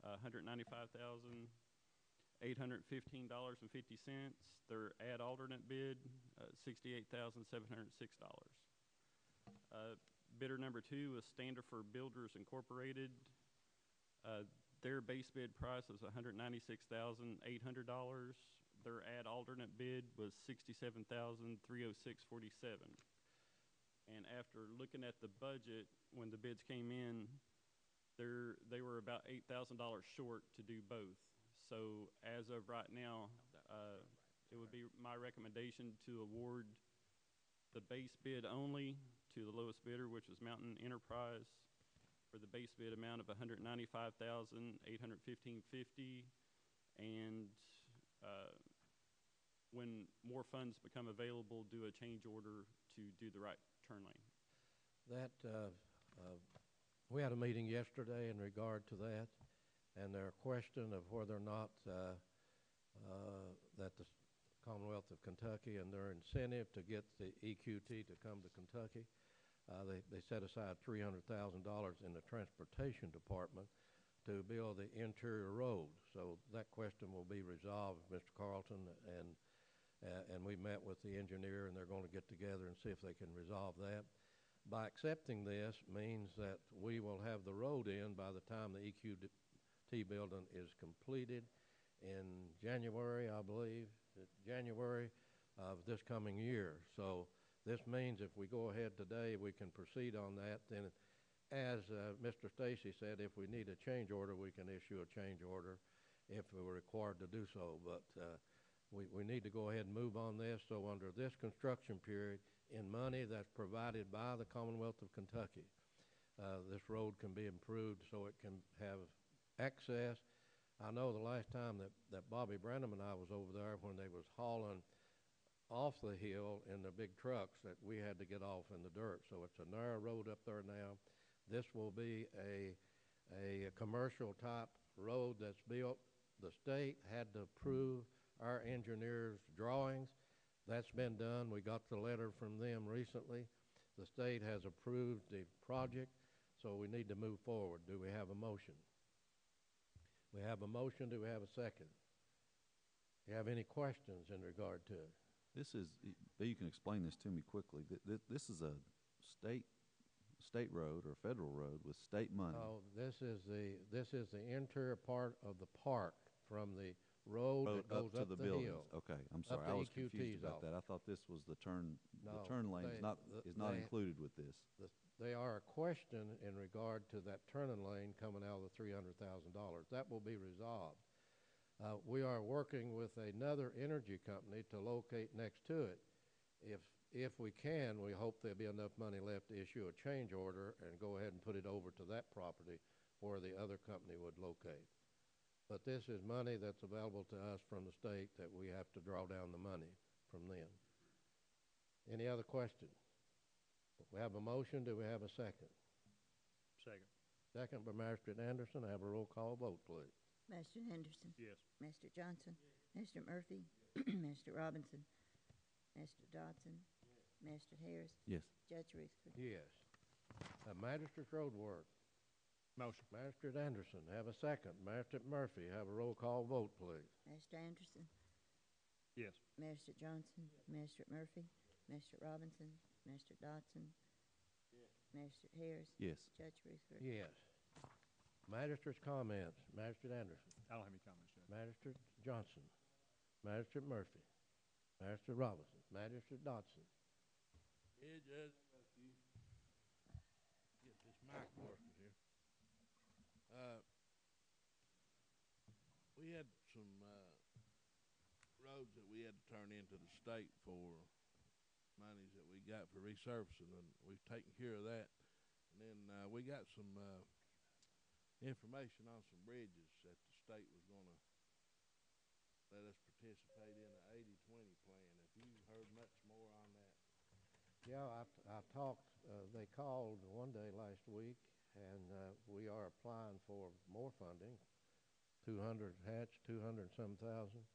Speaker 11: $195,815.50. Their add alternate bid, $68,706. Bidder number two was Standifer Builders Incorporated. Their base bid price was $196,800. Their add alternate bid was $67,306.47. And after looking at the budget, when the bids came in, they were about $8,000 short to do both. So as of right now, it would be my recommendation to award the base bid only to the lowest bidder, which is Mountain Enterprise, for the base bid amount of $195,815.50, and when more funds become available, do a change order to do the right turn lane.
Speaker 1: That, we had a meeting yesterday in regard to that, and their question of whether or not that the Commonwealth of Kentucky and their incentive to get the EQT to come to Kentucky, they set aside $300,000 in the Transportation Department to build the interior road. So that question will be resolved, Mr. Carlton, and we met with the engineer, and they're going to get together and see if they can resolve that. By accepting this means that we will have the road in by the time the EQT building is completed in January, I believe, January of this coming year. So this means if we go ahead today, we can proceed on that. Then, as Mr. Stacy said, if we need a change order, we can issue a change order if we were required to do so. But we need to go ahead and move on this. So under this construction period, in money that's provided by the Commonwealth of Kentucky, this road can be improved so it can have access. I know the last time that Bobby Branham and I was over there, when they was hauling off the hill in the big trucks, that we had to get off in the dirt. So it's a narrow road up there now. This will be a commercial type road that's built. The state had to approve our engineers' drawings. That's been done. We got the letter from them recently. The state has approved the project, so we need to move forward. Do we have a motion? We have a motion. Do we have a second? Do you have any questions in regard to it?
Speaker 3: This is, you can explain this to me quickly. This is a state road or federal road with state money.
Speaker 1: Oh, this is the interior part of the park from the road that goes
Speaker 3: up to the buildings.
Speaker 1: hill.
Speaker 3: Okay, I'm sorry.
Speaker 1: to
Speaker 3: I was
Speaker 1: EQT's
Speaker 3: confused about that. I thought this was the turn. The turn lane is not included with this.
Speaker 1: They are a question in regard to that turning lane coming out of the $300,000. That will be resolved. We are working with another energy company to locate next to it. If we can, we hope there'll be enough money left to issue a change order and go ahead and put it over to that property where the other company would locate. But this is money that's available to us from the state that we have to draw down the money from them. Any other questions? We have a motion. Do we have a second?
Speaker 8: Second.
Speaker 1: Second by Master Anderson. I have a roll call vote, please.
Speaker 2: Master Anderson.
Speaker 8: Yes.
Speaker 2: Master Johnson. Master Murphy. Master Robinson. Master Dodson. Master Harris.
Speaker 3: Yes.
Speaker 2: Judge Rutherford.
Speaker 1: Yes. Magistrate's Road Work.
Speaker 8: Motion.
Speaker 1: Master Anderson, have a second. Master Murphy, have a roll call vote, please.
Speaker 2: Master Anderson.
Speaker 8: Yes.
Speaker 2: Master Johnson. Master Murphy. Master Robinson. Mr. Dodson? Mr. Harris?
Speaker 3: Yes.
Speaker 2: Judge Rutherford?
Speaker 1: Yes. Magistrate's comments. Magistrate Anderson.
Speaker 8: I don't have any comments, Judge.
Speaker 1: Magistrate Johnson. Magistrate Murphy. Magistrate Robinson. Magistrate Dodson.
Speaker 12: Yeah, Judge. Get this mic working here. We had some roads that we had to turn into the state for monies that we got for resurfacing, and we've taken care of that. And then we got some information on some bridges that the state was going to let us participate in the 80-20 plan. Have you heard much more on that?
Speaker 1: Yeah, I talked, they called one day last week, and we are applying for more funding, 200 hatch, 200 and some thousand.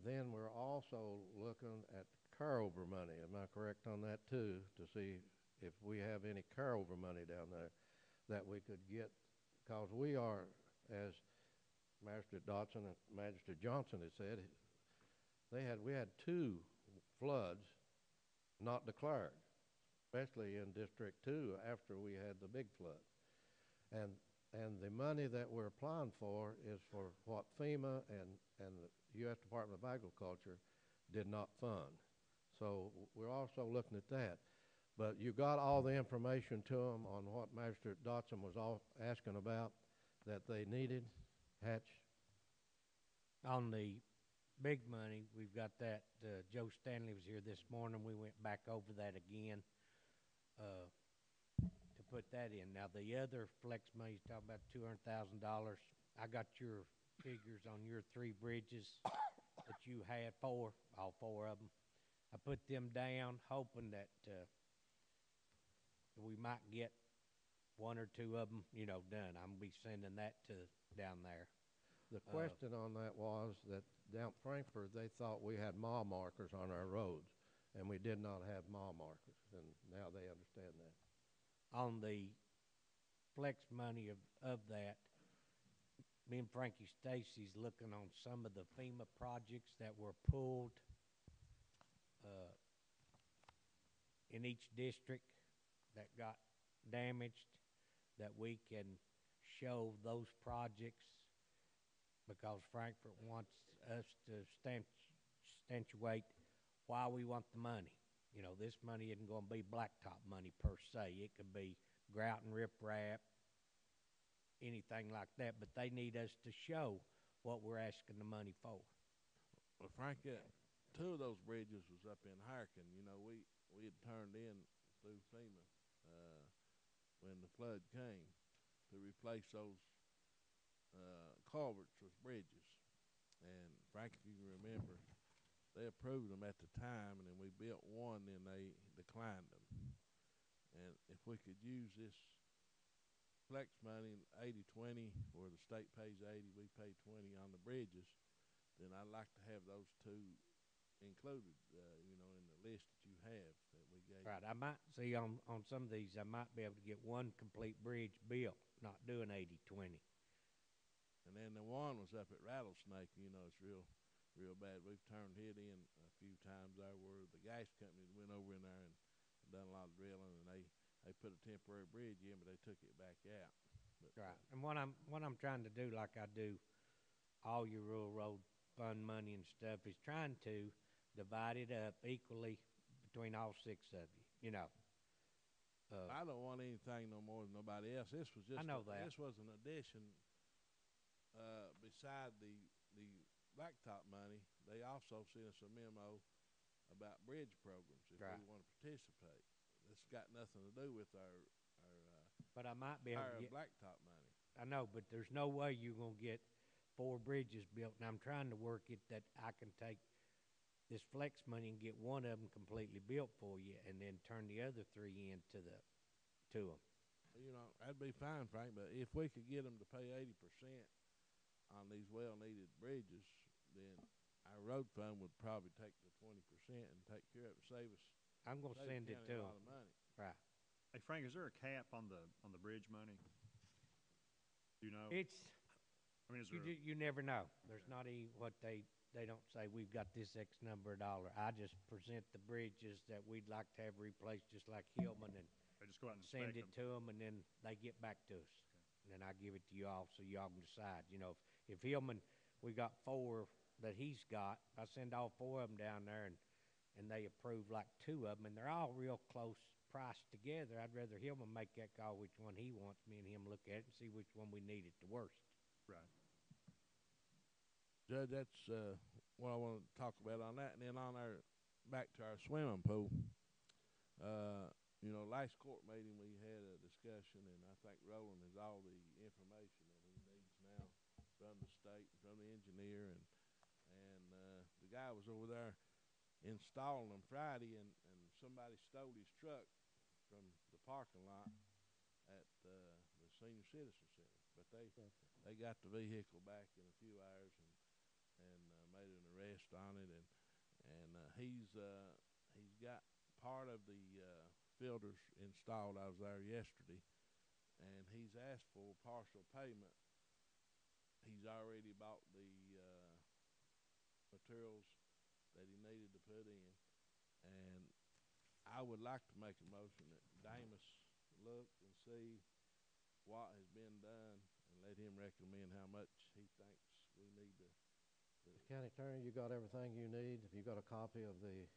Speaker 1: Then we're also looking at carryover money. Am I correct on that too? To see if we have any carryover money down there that we could get, because we are, as Magistrate Dodson and Magistrate Johnson had said, we had 2 floods not declared, especially in District 2 after we had the big flood. And the money that we're applying for is for what FEMA and the U.S. Department of Agriculture did not fund. So we're also looking at that. But you got all the information to them on what Magistrate Dodson was asking about that they needed, Hatch?
Speaker 13: On the big money, we've got that. Joe Stanley was here this morning. We went back over that again to put that in. Now, the other flex money, you talk about $200,000. I got your figures on your 3 bridges that you had, all 4 of them. I put them down hoping that we might get 1 or 2 of them, done. I'm going to be sending that to down there.
Speaker 1: The question on that was that down Frankfurt, they thought we had mile markers on our roads, and we did not have mile markers, and now they understand that.
Speaker 13: On the flex money of that, me and Frankie Stacy's looking on some of the FEMA projects that were pulled in each district that got damaged, that we can show those projects, because Frankfurt wants us to substantiate why we want the money. This money isn't going to be blacktop money per se. It could be grout and riprap, anything like that, but they need us to show what we're asking the money for.
Speaker 12: Well, Frank, 2 of those bridges was up in Harkin. We had turned in through FEMA when the flood came to replace those culverts with bridges. And Frank, if you can remember, they approved them at the time, and then we built one, then they declined them. And if we could use this flex money, 80-20, where the state pays 80, we pay 20 on the bridges, then I'd like to have those 2 included, in the list that you have that we gave.
Speaker 13: Right. I might see on some of these, I might be able to get 1 complete bridge built, not doing 80-20.
Speaker 12: And then the one was up at Rattlesnake. It's real bad. We've turned it in a few times there, where the gas company went over in there and done a lot of drilling, and they put a temporary bridge in, but they took it back out. But,
Speaker 13: right. And what I'm trying to do, like I do all your rural road fund money and stuff, is trying to divide it up equally between all 6 of you.
Speaker 12: I don't want anything no more than nobody else. This was just
Speaker 13: I know that.
Speaker 12: This was an addition beside the blacktop money. They also sent us a memo about bridge programs if
Speaker 13: right.
Speaker 12: we want to participate. It's got nothing to do with our
Speaker 13: but I might be able to get
Speaker 12: blacktop money.
Speaker 13: I know, but there's no way you're going to get 4 bridges built, and I'm trying to work it that I can take this flex money and get 1 of them completely built for you, and then turn the other 3 into to them.
Speaker 12: That'd be fine, Frank, but if we could get them to pay 80% on these well-needed bridges, then our road fund would probably take the 20% and take care of it, save us.
Speaker 13: I'm going to send it to
Speaker 12: a
Speaker 13: them.
Speaker 12: lot of money.
Speaker 13: Right.
Speaker 8: Hey, Frank, is there a cap on the bridge money? Do you know?
Speaker 13: It's
Speaker 8: I mean, is there
Speaker 13: you never know. There's not what they they don't say we've got this X number of dollar. I just present the bridges that we'd like to have replaced, just like Hillman, and
Speaker 8: They just go out and
Speaker 13: send
Speaker 8: inspect
Speaker 13: it to them, and then they get back to us. And then I give it to y'all so y'all can decide. You know, if Hillman, we got 4 that he's got, I send all 4 of them down there, and they approve like 2 of them, and they're all real close priced together. I'd rather Hillman make that call which one he wants, me and him look at it and see which one we need it the worst.
Speaker 8: Right.
Speaker 12: Judge, that's what I want to talk about on that. And then on our, back to our swimming pool. You know, last court meeting we had a discussion, and I think Roland has all the information that he needs now from the state, from the engineer, and the guy was over there installing them Friday, and somebody stole his truck from the parking lot at the Senior Citizen Center. But they got the vehicle back in a few hours and made an arrest on it, and he's got part of the filters installed. I was there yesterday, and he's asked for partial payment. He's already bought the materials that he needed to put in, and I would like to make a motion that Damus look and see what has been done and let him recommend how much he thinks we need to.
Speaker 1: County Attorney, you got everything you need? Have you got a copy of the?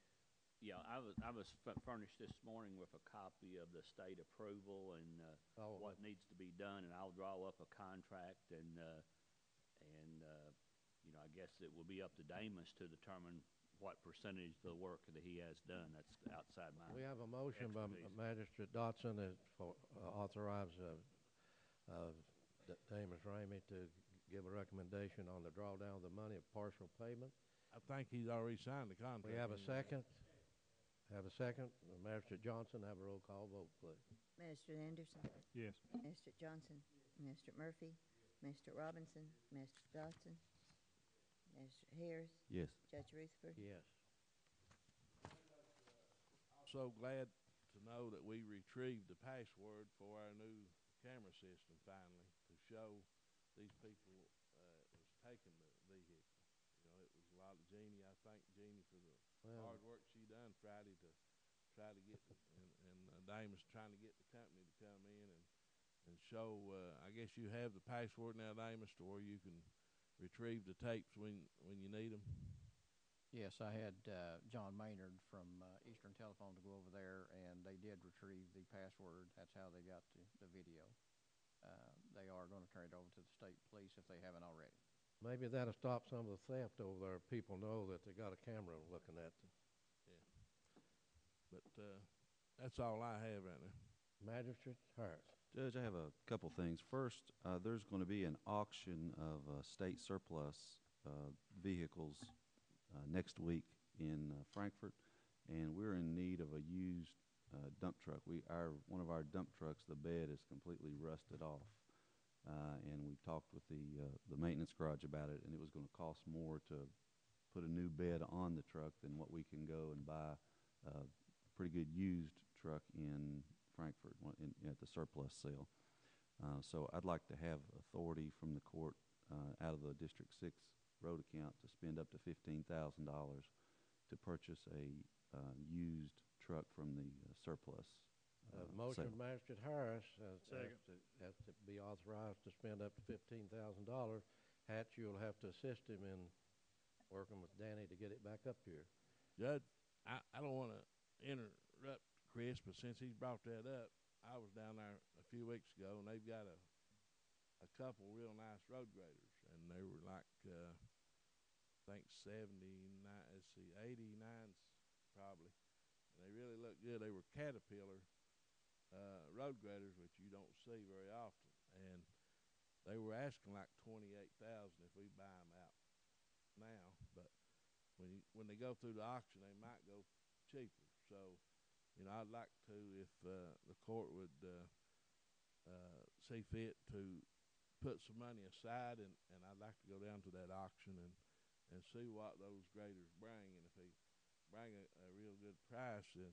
Speaker 10: Yeah, I was furnished this morning with a copy of the state approval and what needs to be done, and I'll draw up a contract, and you know, I guess it will be up to Damus to determine what percentage of the work that he has done. That's outside my
Speaker 1: We have a motion by
Speaker 10: expertise.
Speaker 1: Magistrate Dotson for authorize Damus Ramey to give a recommendation on the drawdown of the money of partial payment.
Speaker 12: I think he's already signed the contract.
Speaker 1: We have a second. Have a second. Magistrate Johnson, have a roll call vote, please.
Speaker 2: Magistrate Anderson.
Speaker 8: Yes.
Speaker 2: Magistrate Johnson. Magistrate Murphy. Magistrate Robinson. Magistrate Dodson. Magistrate Harris.
Speaker 3: Yes.
Speaker 2: Judge Rutherford.
Speaker 1: Yes.
Speaker 12: So glad to know that we retrieved the password for our new camera system finally to show these people was taking the vehicle. You know, it was a lot of Jeannie. I thank Jeannie for the hard work she done Friday to try to get and Damus trying to get the company to come in and show. I guess you have the password now, Damus, to where you can retrieve the tapes when you need them.
Speaker 14: Yes, I had John Maynard from Eastern Telephone to go over there, and they did retrieve the password. That's how they got the video. They are going to turn it over to the state police if they haven't already.
Speaker 1: Maybe that'll stop some of the theft over there. People know that they got a camera looking at them.
Speaker 12: Yeah. But that's all I have right now.
Speaker 1: Magistrate Harris.
Speaker 3: Judge, I have a couple things. First, there's going to be an auction of state surplus vehicles next week in Frankfort, and we're in need of a used dump truck. One of our dump trucks, the bed is completely rusted off, and we talked with the maintenance garage about it, and it was going to cost more to put a new bed on the truck than what we can go and buy a pretty good used truck in Frankfort at the surplus sale. So I'd like to have authority from the court out of the District 6 road account to spend up to $15,000 to purchase a used truck from the surplus
Speaker 1: Motion
Speaker 3: sale.
Speaker 1: Magistrate Harris
Speaker 8: Second.
Speaker 1: has to be authorized to spend up to $15,000. Hatch, you'll have to assist him in working with Danny to get it back up here.
Speaker 12: Judge, I don't want to interrupt Chris, but since he's brought that up, I was down there a few weeks ago, and they've got a couple real nice road graders, and they were like I think 79, let's see, 89s probably. And they really look good. They were Caterpillar road graders, which you don't see very often. And they were asking like $28,000 if we buy them out now. But when they go through the auction, they might go cheaper. So, you know, I'd like to, if the court would see fit to put some money aside, and I'd like to go down to that auction and see what those graders bring, and if they bring a real good price, then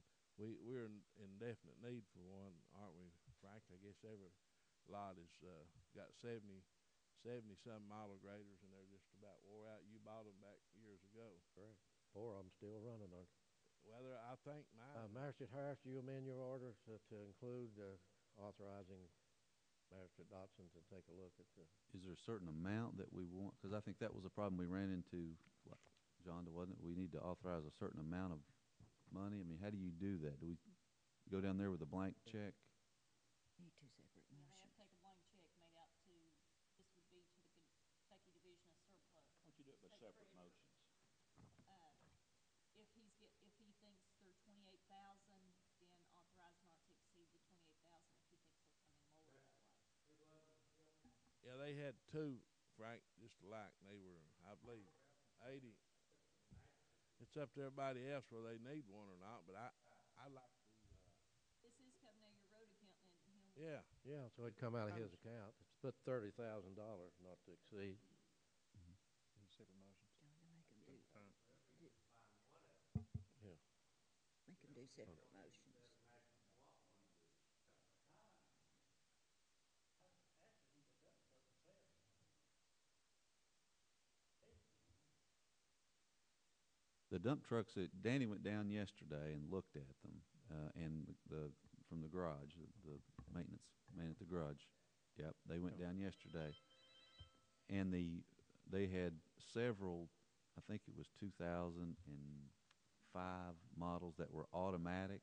Speaker 12: we're in definite need for one, aren't we, Frank? I guess every lot has got 70 70-some model graders, and they're just about wore out. You bought them back years ago.
Speaker 1: Correct. 4 of them still running, aren't they?
Speaker 12: Whether I think mine.
Speaker 1: Magistrate Harris, do you amend your order to include authorizing Magistrate Dotson to take a look at the...
Speaker 3: Is there a certain amount that we want? Because I think that was a problem we ran into, John, wasn't it? We need to authorize a certain amount of money. I mean, how do you do that? Do we go down there with a blank check?
Speaker 2: Need 2 separate
Speaker 15: Yeah, they have
Speaker 2: motions.
Speaker 15: to take a blank check made out to, this would be to the Kentucky Division of Surplus.
Speaker 10: Why don't you do it by
Speaker 15: State
Speaker 10: separate
Speaker 15: Treasurer.
Speaker 10: motions?
Speaker 15: If he thinks they're 28,000, then authorize not to exceed the 28,000 if he thinks they'll come in lower that way.
Speaker 12: Yeah, they had 2, Frank, just alike. They were, I believe, 80. It's up to everybody else whether they need one or not, but I like to.
Speaker 15: This is coming out of your road account, and him.
Speaker 12: Yeah.
Speaker 1: Yeah, so it'd come out of his account. It's put $30,000 not to exceed.
Speaker 8: Need separate motions.
Speaker 2: John, to make them do,
Speaker 1: Yeah.
Speaker 2: make them do separate motions.
Speaker 3: The dump trucks that Danny went down yesterday and looked at them, and the from the garage, the maintenance man at the garage. Yep, they went down yesterday, and they had several. I think it was 2005 models that were automatic,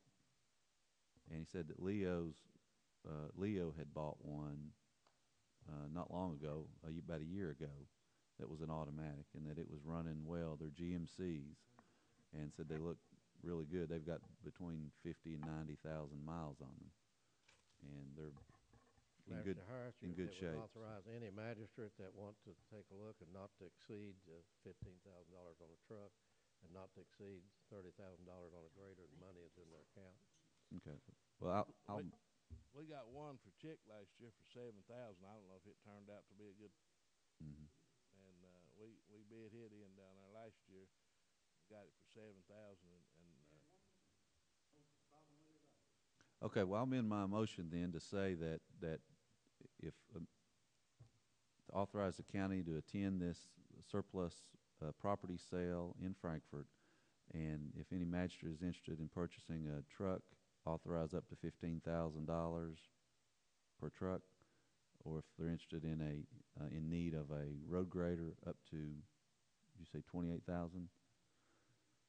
Speaker 3: and he said that Leo had bought one not long ago, about a year ago, that was an automatic, and that it was running well. They're GMCs. And said they look really good. They've got between 50 and 90,000 miles on them, and they're in good shape.
Speaker 1: Would authorize any magistrate that wants to take a look and not to exceed $15,000 on a truck, and not to exceed $30,000 on a grader. The money is in their account.
Speaker 3: Okay. Well,
Speaker 12: we got one for Chick last year for $7,000. I don't know if it turned out to be a good.
Speaker 3: Mm-hmm.
Speaker 12: And we bid it in down there last year. Got it for $7,000
Speaker 3: Okay, well, I'm in my motion then to say that if to authorize the county to attend this surplus property sale in Frankfort, and if any magistrate is interested in purchasing a truck, authorize up to $15,000 per truck, or if they're interested in in need of a road grader, up to, you say 28,000.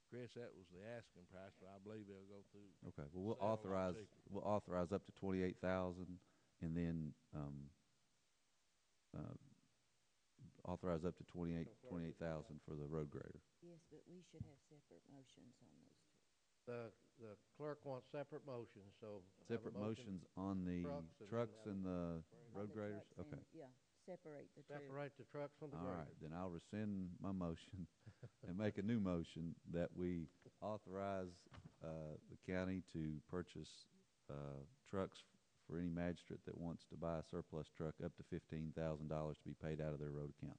Speaker 12: Chris, that was the asking price, but I believe they'll go through.
Speaker 3: Okay, well, we'll authorize up to 28,000, and then authorize up to 28,000 for the road grader.
Speaker 2: Yes, but we should have separate motions on those two.
Speaker 1: The clerk wants separate motions, so
Speaker 3: Separate motions on the trucks and the road graders? Okay.
Speaker 2: Yeah, separate the two.
Speaker 1: Separate the trucks from the
Speaker 3: All
Speaker 1: grader.
Speaker 3: right, then I'll rescind my motion and make a new motion that we authorize the county to purchase trucks for any magistrate that wants to buy a surplus truck up to $15,000 to be paid out of their road account.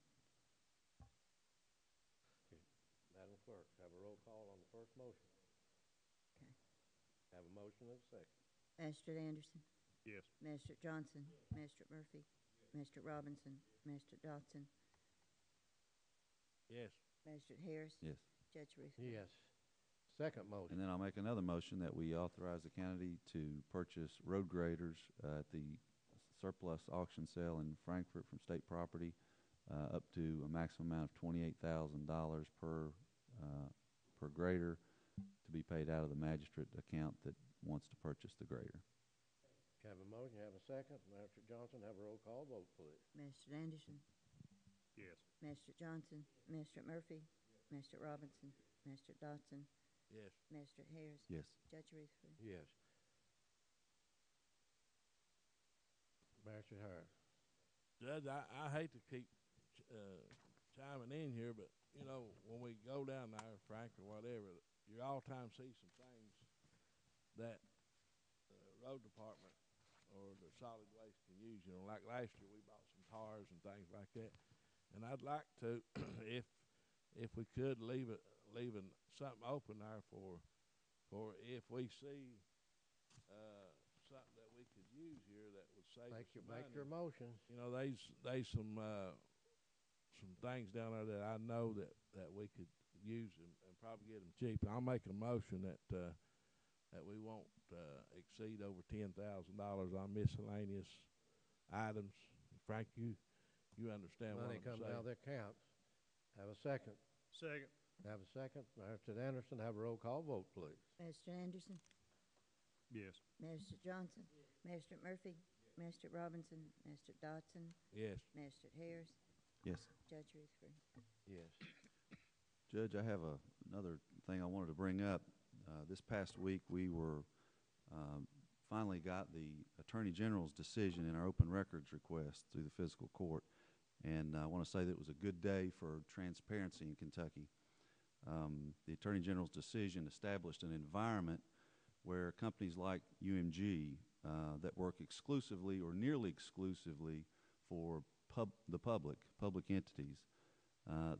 Speaker 1: Okay. Madam Clerk, have a roll call on the first motion.
Speaker 2: Okay.
Speaker 1: Have a motion and a second.
Speaker 2: Magistrate Anderson.
Speaker 8: Yes.
Speaker 2: Magistrate Johnson. Magistrate Murphy. Magistrate Robinson. Magistrate Dotson.
Speaker 12: Yes.
Speaker 2: Magistrate Harris.
Speaker 3: Yes.
Speaker 2: Judge Ruth.
Speaker 1: Yes. Second motion.
Speaker 3: And then I'll make another motion that we authorize the county to purchase road graders at the surplus auction sale in Frankfort from state property up to a maximum amount of $28,000 per grader to be paid out of the magistrate account that wants to purchase the grader.
Speaker 1: Have a motion, have a second. Magistrate Johnson, have a roll call vote, please.
Speaker 2: Magistrate Anderson.
Speaker 8: Yes.
Speaker 2: Magistrate Johnson. Magistrate Murphy. Magistrate Robinson. Magistrate Dotson.
Speaker 12: Yes.
Speaker 2: Magistrate Harris.
Speaker 3: Yes.
Speaker 2: Judge Ruthford.
Speaker 1: Yes. Magistrate Harris.
Speaker 12: Judge, I hate to keep chiming in here, but, you know, when we go down there, Frank, or whatever, you all time see some things that the road department or the solid waste can use. You know, like last year we bought some tires and things like that. And I'd like to, if we could, leaving something open there for if we see something that we could use here that would save us some
Speaker 1: Make
Speaker 12: money.
Speaker 1: your motion.
Speaker 12: You know, there's some things down there that I know that we could use and probably get them cheap. I'll make a motion that we won't exceed over $10,000 on miscellaneous items. Frank, you understand
Speaker 1: Money
Speaker 12: what I'm
Speaker 1: comes
Speaker 12: saying?
Speaker 1: out of their accounts. Have a second.
Speaker 8: Second.
Speaker 1: Have a second. Mr. Anderson, have a roll call vote, please.
Speaker 2: Mr. Anderson,
Speaker 8: Yes.
Speaker 2: Mr. Johnson, Mr. Murphy, Mr. Robinson, Mr. Dodson,
Speaker 12: Yes.
Speaker 2: Mr. Harris,
Speaker 3: Yes.
Speaker 2: Judge Ruthford.
Speaker 1: Yes.
Speaker 3: Judge, I have another thing I wanted to bring up. This past week, we were finally got the Attorney General's decision in our open records request through the fiscal court, and I want to say that it was a good day for transparency in Kentucky. The Attorney General's decision established an environment where companies like UMG that work exclusively or nearly exclusively for the public entities,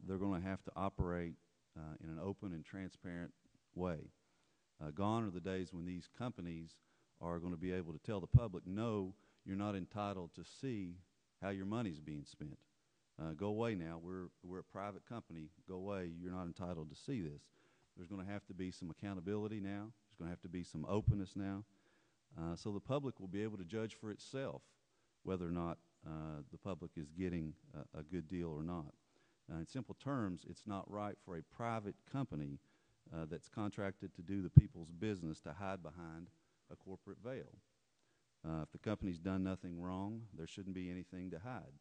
Speaker 3: they're going to have to operate in an open and transparent way. Gone are the days when these companies are going to be able to tell the public, no, you're not entitled to see how your money's being spent. Go away now. We're a private company. Go away. You're not entitled to see this. There's going to have to be some accountability now. There's going to have to be some openness now. So the public will be able to judge for itself whether or not the public is getting a good deal or not. In simple terms, it's not right for a private company that's contracted to do the people's business to hide behind a corporate veil. If the company's done nothing wrong, there shouldn't be anything to hide.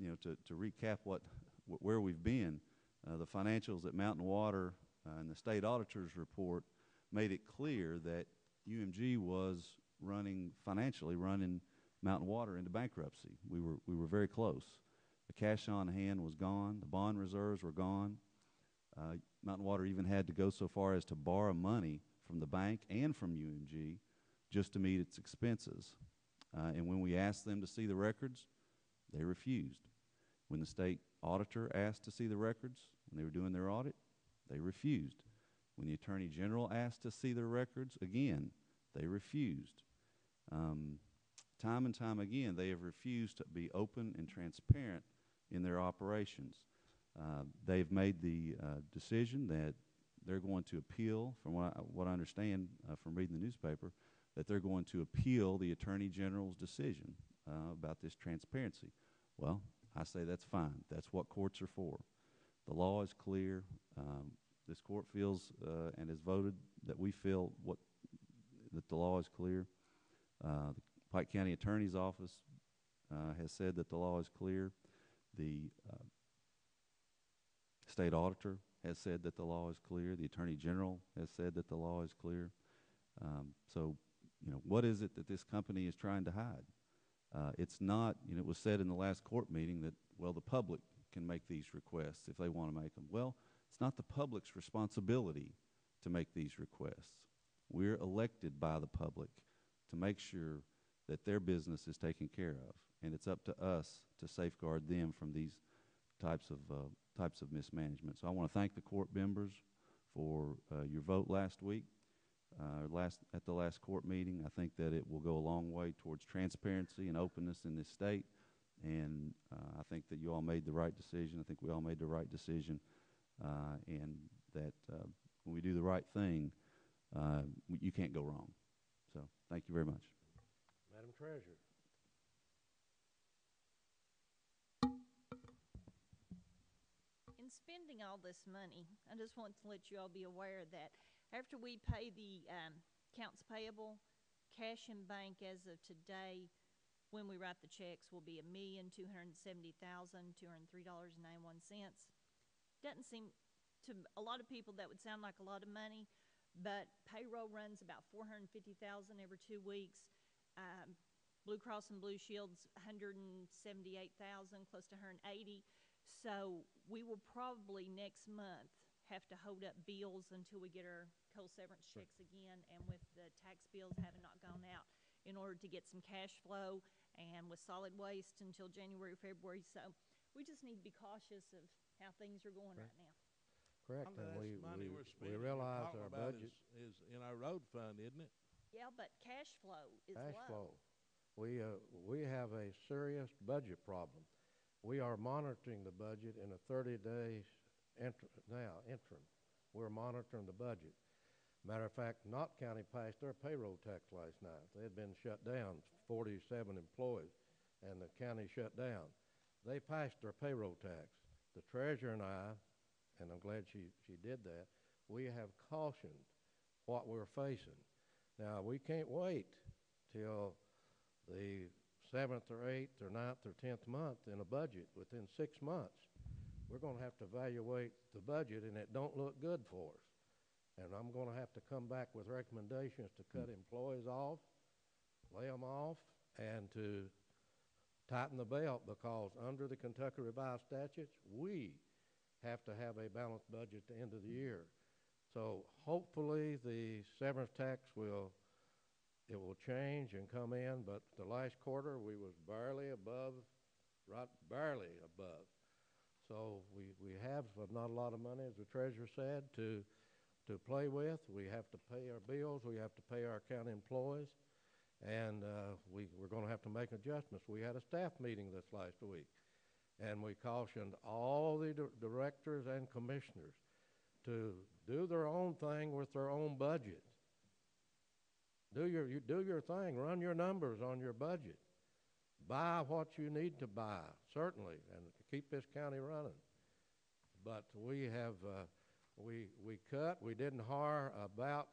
Speaker 3: You know, to recap where we've been, the financials at Mountain Water and the state auditor's report made it clear that UMG was financially running Mountain Water into bankruptcy. We were very close. The cash on hand was gone. The bond reserves were gone. Mountain Water even had to go so far as to borrow money from the bank and from UMG just to meet its expenses. And when we asked them to see the records, they refused. When the state auditor asked to see the records, when they were doing their audit, they refused. When the Attorney General asked to see the records, again, they refused. Time and time again, they have refused to be open and transparent in their operations. They've made the decision that they're going to appeal, from what I understand from reading the newspaper, that they're going to appeal the Attorney General's decision about this transparency. Well, I say that's fine. That's what courts are for. The law is clear. This court feels and has voted that we feel that the law is clear. The Pike County Attorney's Office has said that the law is clear. The state auditor has said that the law is clear. The Attorney General has said that the law is clear. So, you know, what is it that this company is trying to hide? It's not, you know, it was said in the last court meeting that, well, the public can make these requests if they want to make them. Well, it's not the public's responsibility to make these requests. We're elected by the public to make sure that their business is taken care of, and it's up to us to safeguard them from these types of mismanagement. So I want to thank the court members for your vote last week. At the last court meeting. I think that it will go a long way towards transparency and openness in this state, and I think that you all made the right decision. I think we all made the right decision, and that when we do the right thing, you can't go wrong. So thank you very much.
Speaker 1: Madam Treasurer.
Speaker 15: In spending all this money, I just want to let you all be aware that after we pay the accounts payable, cash in bank as of today, when we write the checks, will be $1,270,203.91. Doesn't seem to a lot of people that would sound like a lot of money, but payroll runs about $450,000 every 2 weeks. Blue Cross and Blue Shield's $178,000, close to $180,000. So we will probably next month have to hold up bills until we get our co-severance checks again, and with the tax bills having not gone out, in order to get some cash flow, and with solid waste until January, February. So we just need to be cautious of how things are going right now.
Speaker 1: Correct.
Speaker 12: And
Speaker 1: And
Speaker 12: money we're
Speaker 1: we
Speaker 12: spending,
Speaker 1: realize
Speaker 12: talking
Speaker 1: our
Speaker 12: about
Speaker 1: budget
Speaker 12: is in our road fund, isn't it?
Speaker 15: Yeah, but cash flow is
Speaker 1: Cash
Speaker 15: low.
Speaker 1: flow. We have a serious budget problem. We are monitoring the budget in a 30-day interim. We're monitoring the budget. Matter of fact, Knott County passed their payroll tax last night. They had been shut down, 47 employees, and the county shut down. They passed their payroll tax. The treasurer and I, and I'm glad she did that, we have cautioned what we're facing. Now, we can't wait till the 7th or 8th or 9th or 10th month in a budget. Within 6 months, we're going to have to evaluate the budget, and it don't look good for us. And I'm going to have to come back with recommendations to cut employees off, lay them off, and to tighten the belt, because under the Kentucky Revised Statutes, we have to have a balanced budget at the end of the year. So hopefully the severance tax will change and come in, but the last quarter we was barely above, right, barely above. So we have not a lot of money, as the treasurer said, to play with. We have to pay our bills. We have to pay our county employees. And we're going to have to make adjustments. We had a staff meeting this last week, and we cautioned all the directors and commissioners to do their own thing with their own budget. Do your thing. Run your numbers on your budget. Buy what you need to buy, certainly, and keep this county running. But we have we cut. We didn't hire about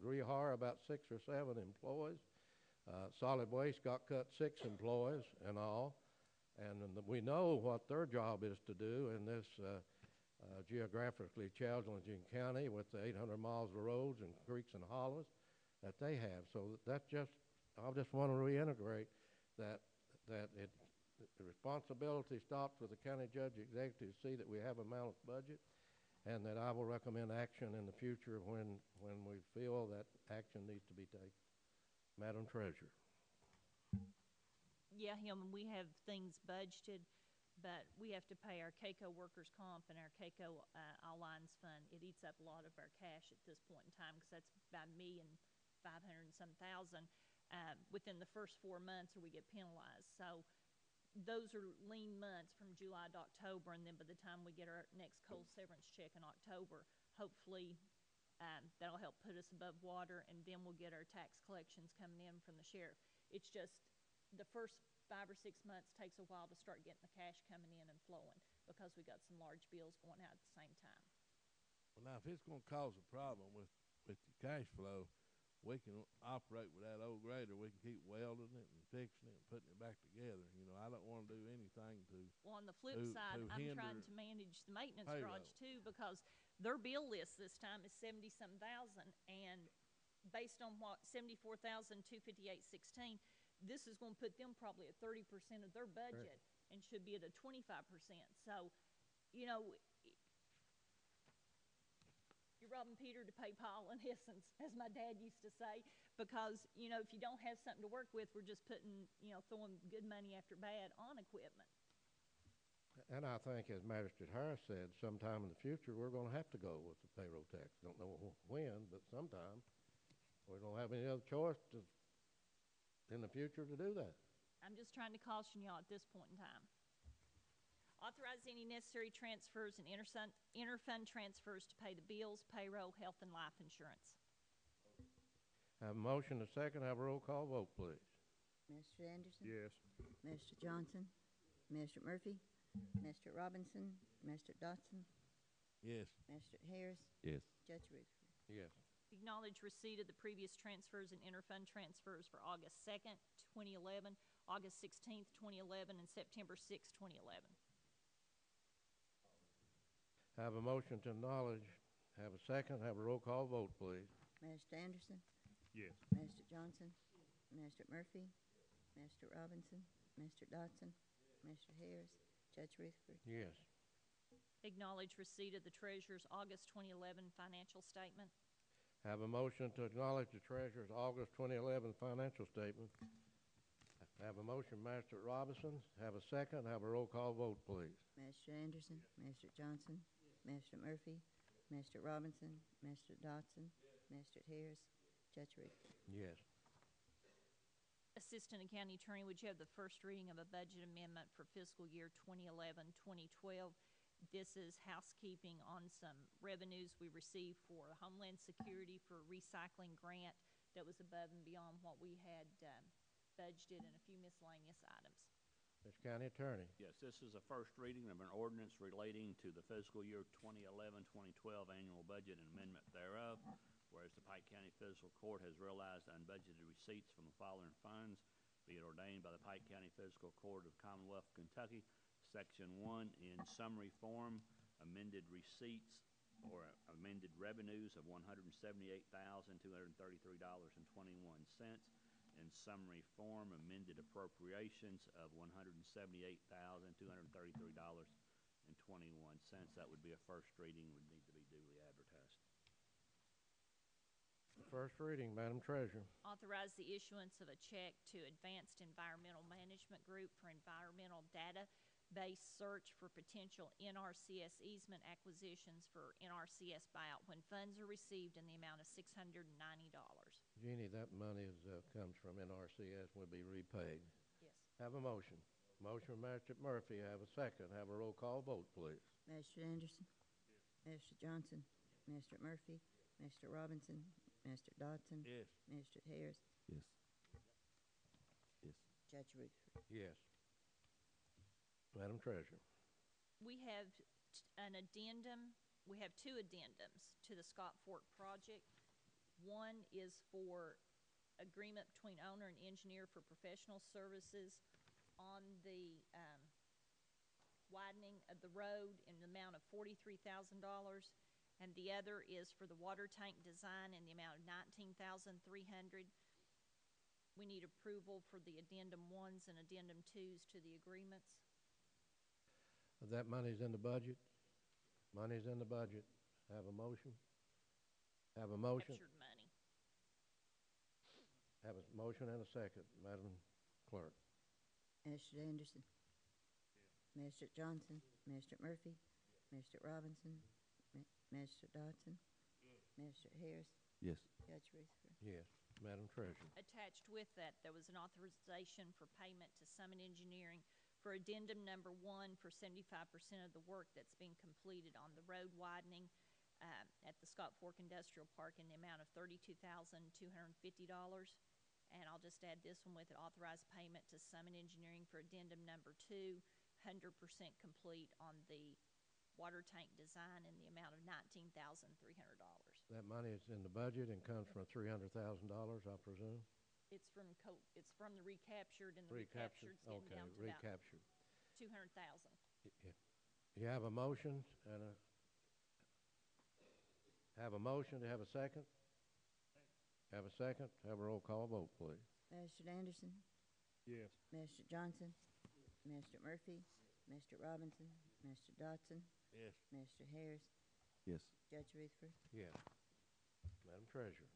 Speaker 1: rehire about 6 or 7 employees. Solid Waste got cut 6 employees in all, and we know what their job is to do in this geographically challenging county with the 800 miles of roads and creeks and hollows that they have. So that's I just want to reiterate that the responsibility stops with the county judge executive to see that we have a balanced budget, and that I will recommend action in the future when we feel that action needs to be taken. Madam Treasurer.
Speaker 15: Yeah, Hillman, we have things budgeted, but we have to pay our CAECO workers' comp and our CAECO all lines fund. It eats up a lot of our cash at this point in time, because that's about $1,500,000 and some thousand within the first 4 months, or we get penalized. So those are lean months from July to October, and then by the time we get our next cold severance check in October, hopefully that'll help put us above water, and then we'll get our tax collections coming in from the sheriff. It's just the first 5 or 6 months takes a while to start getting the cash coming in and flowing, because we got some large bills going out at the same time.
Speaker 12: Well, now, if it's going to cause a problem with the cash flow, we can operate with that old grader. We can keep welding it and fixing it and putting it back together. You know, I don't want to do anything to.
Speaker 15: Well, on the flip side, I'm trying to manage the maintenance garage too, because their bill list this time is 70-some thousand, and based on what 74,258.16, this is going to put them probably at 30% of their budget, and should be at a 25%. So, you know, you're robbing Peter to pay Paul, in essence, as my dad used to say, because, you know, if you don't have something to work with, we're just putting, you know, throwing good money after bad on equipment.
Speaker 1: And I think, as Magistrate Harris said, sometime in the future we're going to have to go with the payroll tax. Don't know when, but sometime. We don't have any other choice in the future to do that.
Speaker 15: I'm just trying to caution y'all at this point in time. Authorize any necessary transfers and interfund transfers to pay the bills, payroll, health, and life insurance.
Speaker 1: Have a motion, a second. Have a roll call vote, please.
Speaker 2: Mr. Anderson?
Speaker 8: Yes.
Speaker 2: Mr. Johnson? Mr. Murphy? Mr. Robinson? Mr. Dotson?
Speaker 12: Yes.
Speaker 2: Mr. Harris?
Speaker 3: Yes.
Speaker 2: Judge Rutherford?
Speaker 1: Yes.
Speaker 15: Acknowledge receipt of the previous transfers and interfund transfers for August 2nd, 2011, August 16th, 2011, and September 6th, 2011.
Speaker 1: Have a motion to acknowledge. Have a second. Have a roll call vote, please.
Speaker 2: Mr. Anderson?
Speaker 8: Yes.
Speaker 2: Mr. Johnson? Mr. Murphy? Mr. Robinson? Mr. Dotson? Mr. Harris? Judge Rutherford?
Speaker 1: Yes.
Speaker 15: Acknowledge receipt of the treasurer's August 2011 financial statement.
Speaker 1: Have a motion to acknowledge the treasurer's August 2011 financial statement. Have a motion, Master Robinson. Have a second. Have a roll call vote, please.
Speaker 2: Mr. Anderson? Mr. Johnson? Mr. Murphy? Mr. Robinson? Mr. Dotson? Mr. Harris? Judge Ruth.
Speaker 1: Yes.
Speaker 15: Assistant County Attorney, would you have the first reading of a budget amendment for fiscal year 2011-2012? This is housekeeping on some revenues we received for Homeland Security for a recycling grant that was above and beyond what we had budgeted, and a few miscellaneous items.
Speaker 1: Mr. County Attorney.
Speaker 10: Yes, this is a first reading of an ordinance relating to the fiscal year 2011-2012 annual budget and amendment thereof. Whereas the Pike County Fiscal Court has realized unbudgeted receipts from the following funds, be it ordained by the Pike County Fiscal Court of Commonwealth of Kentucky, Section 1, in summary form, amended receipts or amended revenues of $178,233.21. In summary form, amended appropriations of $178,233.21. That would be a first reading, would need to be duly advertised.
Speaker 1: First reading, Madam Treasurer.
Speaker 15: Authorize the issuance of a check to Advanced Environmental Management Group for environmental database search for potential NRCS easement acquisitions for NRCS buyout when funds are received in the amount of $690.
Speaker 1: Jeannie, that money comes from NRCS and will be repaid.
Speaker 15: Yes.
Speaker 1: Have a motion. Motion from Magistrate Murphy. Have a second. Have a roll call vote, please.
Speaker 2: Magistrate Anderson. Yes. Magistrate Johnson. Magistrate Murphy. Magistrate Robinson. Magistrate Dodson.
Speaker 12: Yes.
Speaker 2: Magistrate Harris.
Speaker 3: Yes. Yes.
Speaker 2: Judge Ruth.
Speaker 1: Yes. Madam Treasurer.
Speaker 15: We have an addendum. We have two addendums to the Scott Fork project. One is for agreement between owner and engineer for professional services on the widening of the road in the amount of $43,000. And the other is for the water tank design in the amount of $19,300. We need approval for the addendum 1s and addendum 2s to the agreements.
Speaker 1: That money's in the budget. Money's in the budget. Have a motion. Have a motion.
Speaker 15: Captured money.
Speaker 1: Have a motion and a second, Madam Clerk.
Speaker 2: Magistrate Anderson. Yes. Magistrate Johnson. Yes. Magistrate Murphy. Yes. Magistrate Robinson. Magistrate Dodson.
Speaker 12: Yes.
Speaker 2: Magistrate Harris.
Speaker 3: Yes.
Speaker 2: Judge Rutherford.
Speaker 1: Yes. Madam Treasurer.
Speaker 15: Attached with that, there was an authorization for payment to Summit Engineering for addendum number 1 for 75% of the work that's being completed on the road widening at the Scott Fork Industrial Park in the amount of $32,250. And I'll just add this one with it, authorized payment to Summit Engineering for addendum number 2, 100% complete on the water tank design in the amount of $19,300.
Speaker 1: That money is in the budget and comes from $300,000, I presume?
Speaker 15: It's from the recaptured, and the
Speaker 1: Recaptured,
Speaker 15: recaptured's getting
Speaker 1: okay,
Speaker 15: down to
Speaker 1: recaptured.
Speaker 15: about $200,000.
Speaker 1: You have a motion and have a motion to have a second? Have a second. Have a roll call vote, please.
Speaker 2: Magistrate Anderson.
Speaker 8: Yes.
Speaker 2: Magistrate Johnson. Yes. Magistrate Murphy. Yes. Magistrate Robinson. Magistrate Dodson.
Speaker 12: Yes.
Speaker 2: Magistrate Harris.
Speaker 3: Yes.
Speaker 2: Judge Rutherford.
Speaker 1: Yes. Madam Treasurer.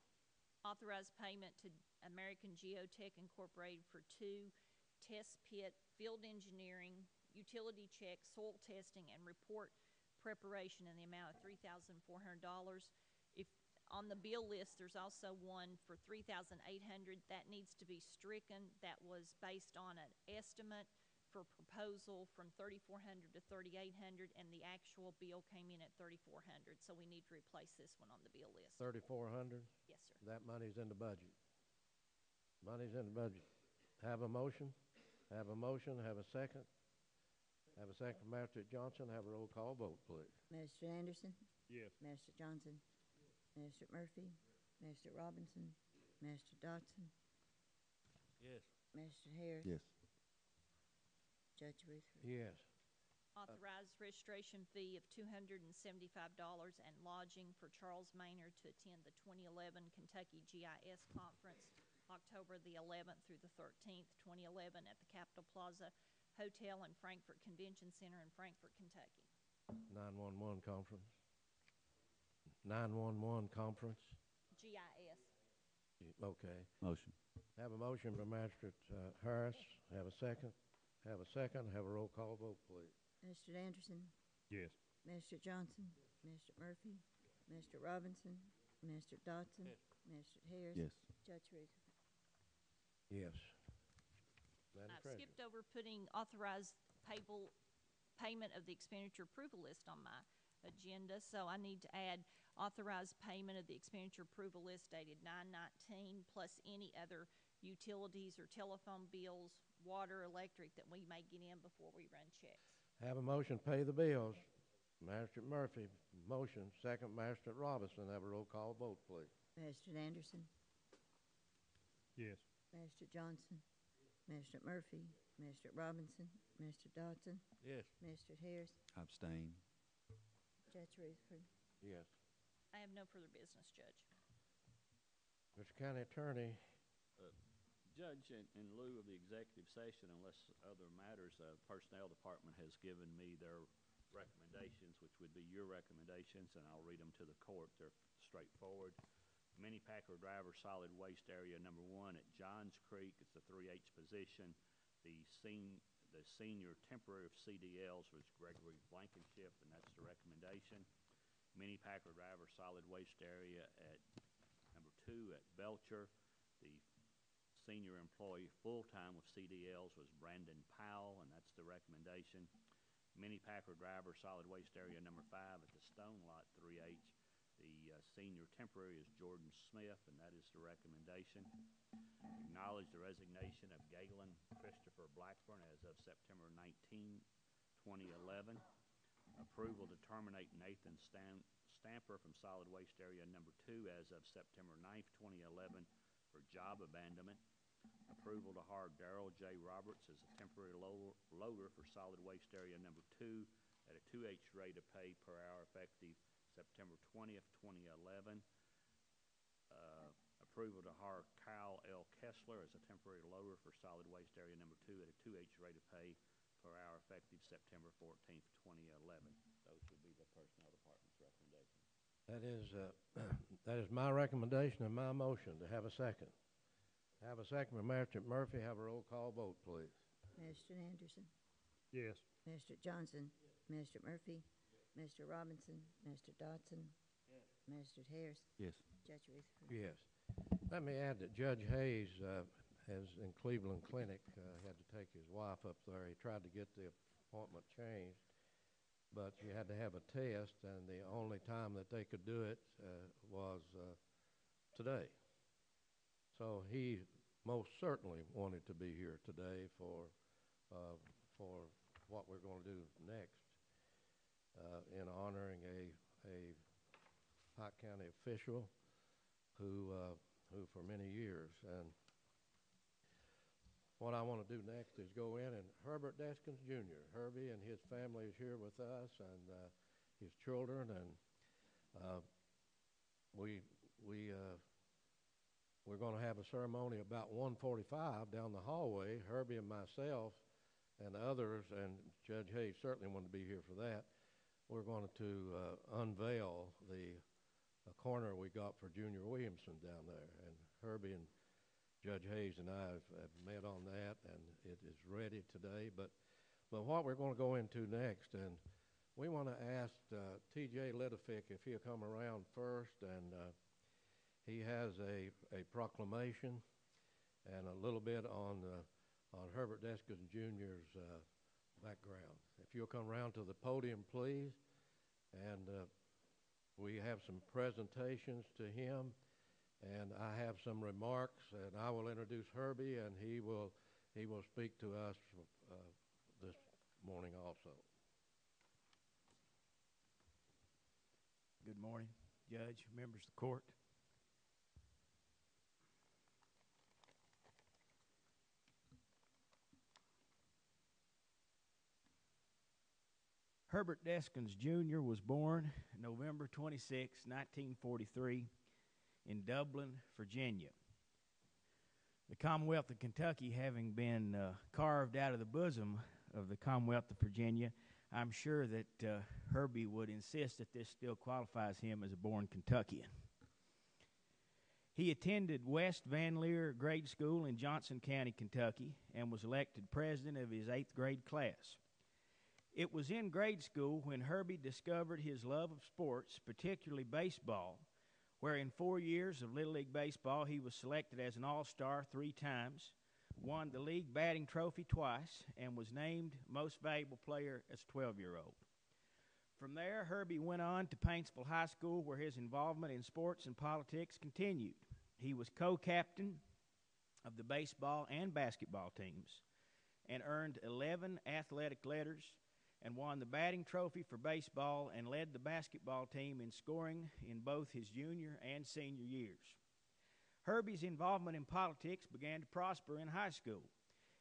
Speaker 15: Authorized payment to American Geotech Incorporated for 2 test pit field engineering, utility check, soil testing, and report preparation in the amount of $3,400. If on the bill list, there's also one for $3,800 that needs to be stricken. That was based on an estimate for proposal from $3,400 to $3,800, and the actual bill came in at $3,400. So we need to replace this one on the bill list.
Speaker 1: $3,400?
Speaker 15: Yes, sir.
Speaker 1: That money's in the budget. Money's in the budget. Have a motion. Have a motion. Have a second. Have a second from Magistrate Johnson. Have a roll call vote, please.
Speaker 2: Magistrate Anderson.
Speaker 8: Yes.
Speaker 2: Magistrate Johnson. Yes. Magistrate Murphy. Yes. Magistrate Robinson. Magistrate Dodson.
Speaker 12: Yes.
Speaker 2: Magistrate Harris.
Speaker 3: Yes.
Speaker 2: Judge Rutherford.
Speaker 1: Yes.
Speaker 15: Authorized registration fee of $275 and lodging for Charles Maynard to attend the 2011 Kentucky GIS Conference, October the 11th through the 13th, 2011 at the Capitol Plaza Hotel and Frankfort Convention Center in Frankfort, Kentucky.
Speaker 1: 911 conference. 911 conference.
Speaker 15: GIS.
Speaker 1: Okay.
Speaker 3: Motion.
Speaker 1: Have a motion by Magistrate Harris. Have a second. Have a second. Have a roll call vote, please.
Speaker 2: Magistrate Anderson.
Speaker 8: Yes.
Speaker 2: Magistrate Johnson. Yes. Magistrate Murphy. Yes. Magistrate Robinson. Magistrate Dodson.
Speaker 12: Yes.
Speaker 2: Mr. Harris.
Speaker 3: Yes.
Speaker 2: Judge Rutherford.
Speaker 1: Yes. Madam
Speaker 15: I've
Speaker 1: Treasurer.
Speaker 15: skipped over putting authorized payment of the expenditure approval list on my agenda, so I need to add authorized payment of the expenditure approval list dated 9/19, plus any other utilities or telephone bills, water, electric that we may get in before we run checks.
Speaker 1: Have a motion to pay the bills. Magistrate Murphy, motion. Second, Magistrate Robinson. Have a roll call vote, please.
Speaker 2: Magistrate Anderson.
Speaker 8: Yes.
Speaker 2: Magistrate Johnson. Magistrate Murphy. Magistrate Robinson. Magistrate Dodson.
Speaker 12: Yes.
Speaker 2: Magistrate Harris.
Speaker 3: Abstain.
Speaker 2: Judge Rutherford.
Speaker 1: Yes.
Speaker 15: I have no further business, Judge.
Speaker 1: Mr. County Attorney.
Speaker 10: Judge, in lieu of the executive session, unless other matters, Personnel Department has given me their recommendations, which would be your recommendations, and I'll read them to the court. They're straightforward. Mini Packer driver, solid waste area number 1 at Johns Creek. It's a 3H position. The senior temporary of CDLs was Gregory Blankenship, and that's the recommendation. Mini Packer driver, solid waste area at number 2 at Belcher. The senior employee full-time with CDLs was Brandon Powell, and that's the recommendation. Mini Packer driver, solid waste area number 5 at the Stone Lot 3H. The senior temporary is Jordan Smith, and that is the recommendation. Acknowledge the resignation of Galen Christopher Blackburn as of September 19, 2011. Approval to terminate Nathan Stamper from solid waste area number 2 as of September 9th, 2011 for job abandonment. Approval to hire Darrell J. Roberts as a temporary loader for solid waste area number 2 at a 2H rate of pay per hour effective September 20th, 2011. Approval to hire Kyle L. Kessler as a temporary loader for solid waste area number 2 at a 2H rate of pay per hour effective September 14th, 2011. Those would be the Personnel Department's recommendations.
Speaker 1: That is my recommendation and my motion to have a second. Have a second from Magistrate Murphy. Have a roll call vote, please.
Speaker 2: Magistrate Anderson.
Speaker 8: Yes.
Speaker 2: Magistrate Johnson. Magistrate Murphy. Magistrate Robinson. Magistrate Dodson. Magistrate Harris.
Speaker 3: Yes.
Speaker 2: Judge Rutherford.
Speaker 1: Yes. Let me add that Judge Hayes has in Cleveland Clinic had to take his wife up there. He tried to get the appointment changed, but you had to have a test, and the only time that they could do it was today. So he most certainly wanted to be here today for what we're going to do next in honoring a Pike County official who for many years. And what I want to do next is go in, and Herbert Deskins Jr., Herbie and his family is here with us, and his children, and we're going to have a ceremony about 1:45 down the hallway. Herbie and myself and others, and Judge Hayes certainly wanted to be here for that. We're going to unveil the corner we got for Junior Williamson down there, and Herbie and Judge Hayes and I have met on that, and it is ready today. But what we're going to go into next, and we want to ask T.J. Littlefick if he'll come around first, and he has a proclamation and a little bit on Herbert Deskins Jr.'s background. If you'll come around to the podium, please, and we have some presentations to him, and I have some remarks, and I will introduce Herbie, and he will speak to us this morning also.
Speaker 16: Good morning, Judge, members of the court. Herbert Deskins Jr. was born November 26, 1943, in Dublin, Virginia. The Commonwealth of Kentucky having been carved out of the bosom of the Commonwealth of Virginia, I'm sure that Herbie would insist that this still qualifies him as a born Kentuckian. He attended West Van Leer Grade School in Johnson County, Kentucky, and was elected president of his 8th grade class. It was in grade school when Herbie discovered his love of sports, particularly baseball, where in 4 years of Little League Baseball he was selected as an All-Star 3 times, won the league batting trophy twice, and was named Most Valuable Player as a 12-year-old. From there, Herbie went on to Paintsville High School, where his involvement in sports and politics continued. He was co-captain of the baseball and basketball teams and earned 11 athletic letters and won the batting trophy for baseball and led the basketball team in scoring in both his junior and senior years. Herbie's involvement in politics began to prosper in high school.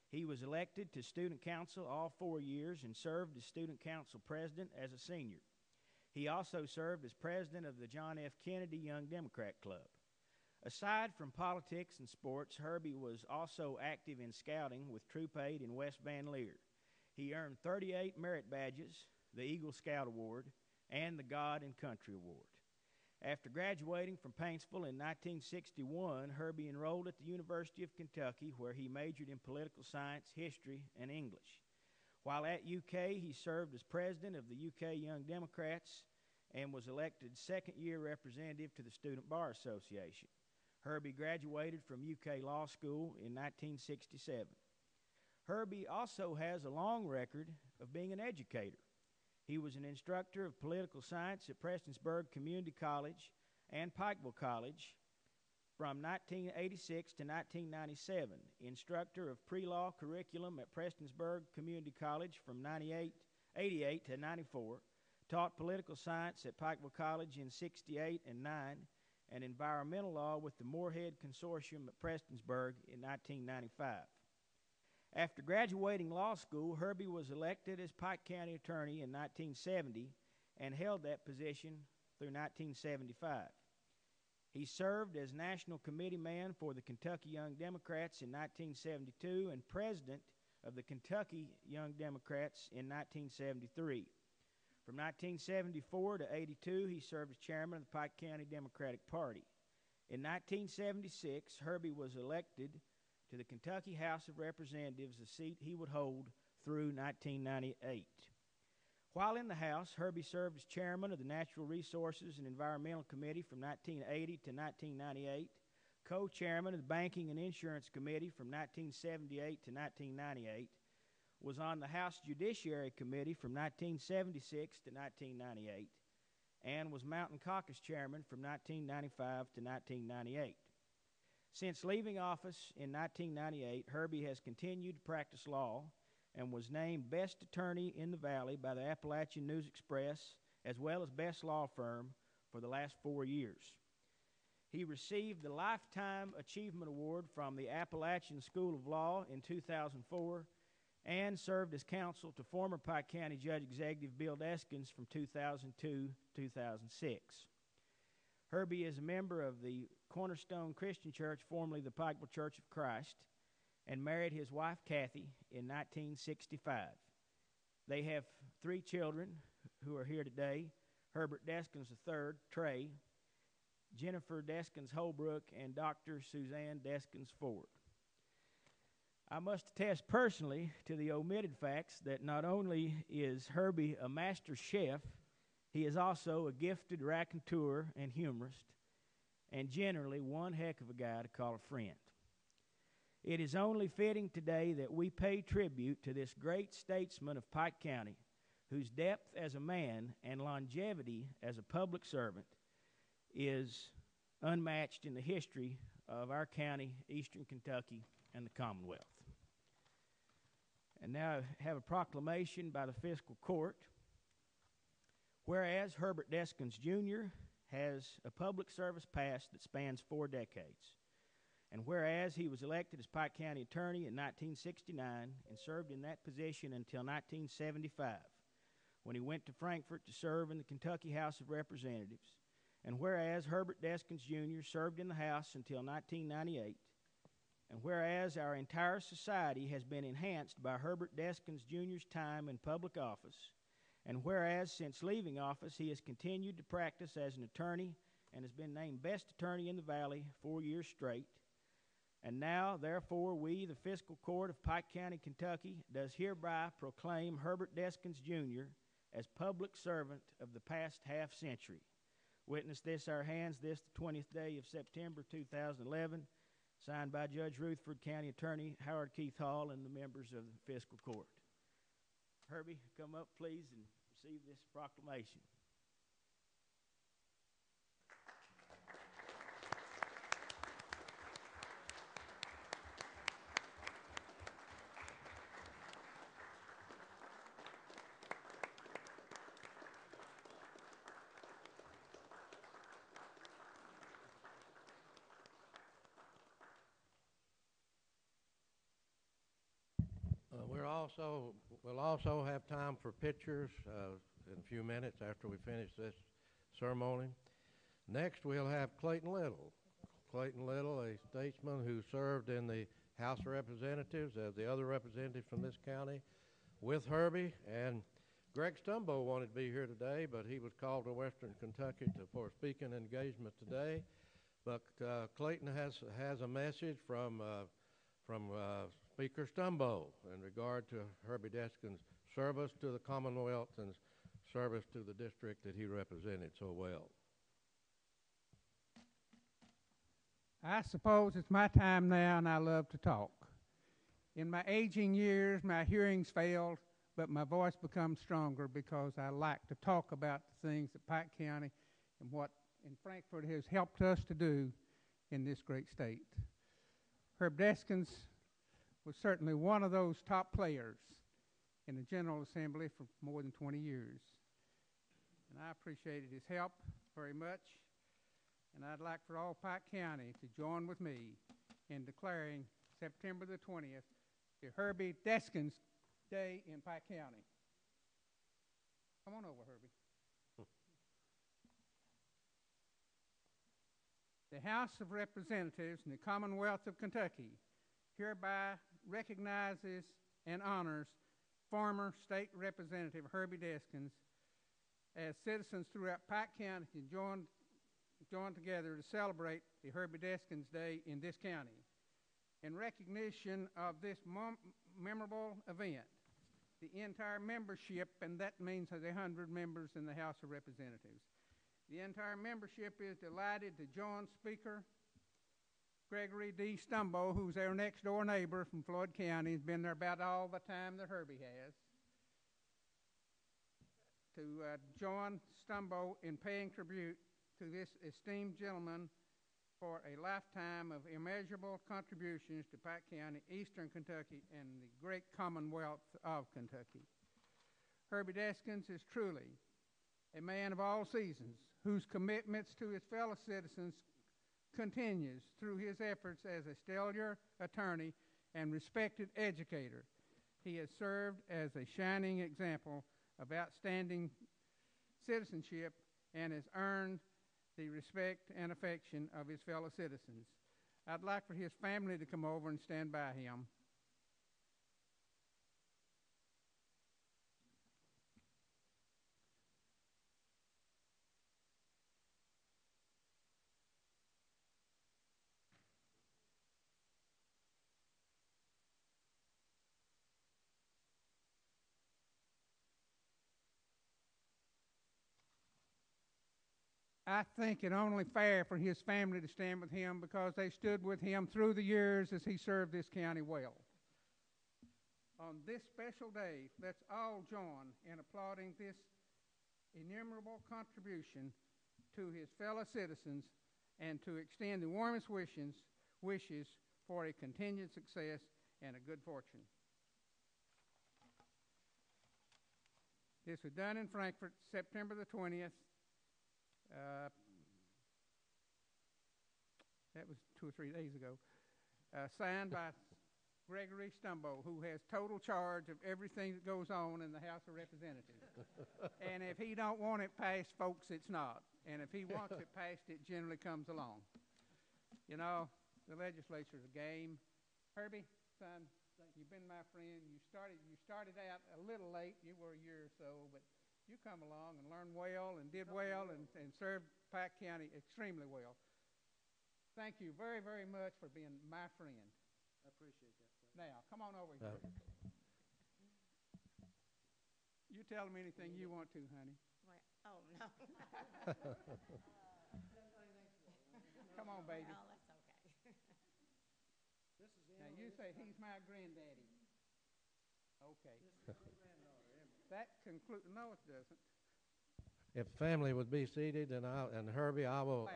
Speaker 16: He was elected to student council all 4 years and served as student council president as a senior. He also served as president of the John F. Kennedy Young Democrat Club. Aside from politics and sports, Herbie was also active in scouting with Troop 8 in West Van Leer. He earned 38 merit badges, the Eagle Scout Award, and the God and Country Award. After graduating from Paintsville in 1961, Herbie enrolled at the University of Kentucky, where he majored in political science, history, and English. While at UK, he served as president of the UK Young Democrats and was elected second-year representative to the Student Bar Association. Herbie graduated from UK Law School in 1967. Herbie also has a long record of being an educator. He was an instructor of political science at Prestonsburg Community College and Pikeville College from 1986 to 1997, instructor of pre-law curriculum at Prestonsburg Community College from 1988 to 94, taught political science at Pikeville College in 68 and 9, and environmental law with the Moorhead Consortium at Prestonsburg in 1995. After graduating law school, Herbie was elected as Pike County Attorney in 1970 and held that position through 1975. He served as National Committee Man for the Kentucky Young Democrats in 1972 and President of the Kentucky Young Democrats in 1973. From 1974 to 82, he served as Chairman of the Pike County Democratic Party. In 1976, Herbie was elected to the Kentucky House of Representatives, a seat he would hold through 1998. While in the House, Herbie served as chairman of the Natural Resources and Environmental Committee from 1980 to 1998, co-chairman of the Banking and Insurance Committee from 1978 to 1998, was on the House Judiciary Committee from 1976 to 1998, and was Mountain Caucus chairman from 1995 to 1998. Since leaving office in 1998, Herbie has continued to practice law and was named Best Attorney in the Valley by the Appalachian News Express, as well as Best Law Firm for the last 4 years. He received the Lifetime Achievement Award from the Appalachian School of Law in 2004 and served as counsel to former Pike County Judge Executive Bill Deskins from 2002 to 2006. Herbie is a member of the Cornerstone Christian Church, formerly the Pikeville Church of Christ, and married his wife Kathy in 1965. They have 3 children who are here today: Herbert Deskins III, Trey, Jennifer Deskins Holbrook, and Dr. Suzanne Deskins Ford. I must attest personally to the omitted facts that not only is Herbie a master chef, he is also a gifted raconteur and humorist, and generally one heck of a guy to call a friend. It is only fitting today that we pay tribute to this great statesman of Pike County, whose depth as a man and longevity as a public servant is unmatched in the history of our county, Eastern Kentucky, and the Commonwealth. And now I have a proclamation by the Fiscal Court. Whereas Herbert Deskins Jr. has a public service past that spans 4 decades, and whereas he was elected as Pike County Attorney in 1969 and served in that position until 1975, when he went to Frankfort to serve in the Kentucky House of Representatives, and whereas Herbert Deskins Jr. served in the House until 1998, and whereas our entire society has been enhanced by Herbert Deskins Jr.'s time in public office, and whereas since leaving office he has continued to practice as an attorney and has been named Best Attorney in the Valley 4 years straight, and now, therefore, we, the Fiscal Court of Pike County, Kentucky, does hereby proclaim Herbert Deskins Jr. as public servant of the past half century. Witness this our hands, this the 20th day of September 2011, signed by Judge Rutherford, County Attorney Howard Keith Hall, and the members of the Fiscal Court. Herbie, come up, please, and receive this proclamation.
Speaker 1: We'll also have time for pictures in a few minutes after we finish this ceremony. Next, we'll have Clayton Little. Clayton Little, a statesman who served in the House of Representatives as the other representative from this county with Herbie. And Greg Stumbo wanted to be here today, but he was called to Western Kentucky for a speaking engagement today. But Clayton has a message from Speaker Stumbo in regard to Herbie Deskin's service to the Commonwealth and service to the district that he represented so well.
Speaker 17: I suppose it's my time now, and I love to talk. In my aging years, my hearing's failed, but my voice becomes stronger because I like to talk about the things that Pike County and what in Frankfort has helped us to do in this great state. Herb Deskins was certainly one of those top players in the General Assembly for more than 20 years. And I appreciated his help very much. And I'd like for all Pike County to join with me in declaring September the 20th the Herbie Deskins Day in Pike County. Come on over, Herbie. The House of Representatives in the Commonwealth of Kentucky hereby recognizes and honors former state representative Herbie Deskins as citizens throughout Pike County can join together to celebrate the Herbie Deskins Day in this county. In recognition of this memorable event, the entire membership, and that means there's 100 members in the House of Representatives, the entire membership is delighted to join Speaker Gregory D. Stumbo, who's our next door neighbor from Floyd County. He's been there about all the time that Herbie has, to join Stumbo in paying tribute to this esteemed gentleman for a lifetime of immeasurable contributions to Pike County, Eastern Kentucky, and the great Commonwealth of Kentucky. Herbie Deskins is truly a man of all seasons whose commitments to his fellow citizens continues through his efforts as a stellar attorney and respected educator. He has served as a shining example of outstanding citizenship and has earned the respect and affection of his fellow citizens. I'd like for his family to come over and stand by him. I think it only fair for his family to stand with him because they stood with him through the years as he served this county well. On this special day, let's all join in applauding this innumerable contribution to his fellow citizens and to extend the warmest wishes for a continued success and a good fortune. This was done in Frankfort, September the 20th. That was 2 or 3 days ago. Signed by Gregory Stumbo, who has total charge of everything that goes on in the House of Representatives. And if he don't want it passed, folks, it's not. And if he wants it passed, it generally comes along. You know, the legislature's a game. Herbie, son, you've been my friend. You started out a little late. You were a year or so, but you come along and learned well and did well and served Pike County extremely well. Thank you very, very much for being my friend.
Speaker 14: I appreciate that.
Speaker 17: Now, come on over here. You tell them anything you want to, honey.
Speaker 9: Well,
Speaker 2: Oh, no.
Speaker 17: Come on, baby.
Speaker 2: No, that's okay.
Speaker 17: Now, you say he's my granddaddy. Okay. That concludes, no, it doesn't.
Speaker 1: If family would be seated, and Herbie, I will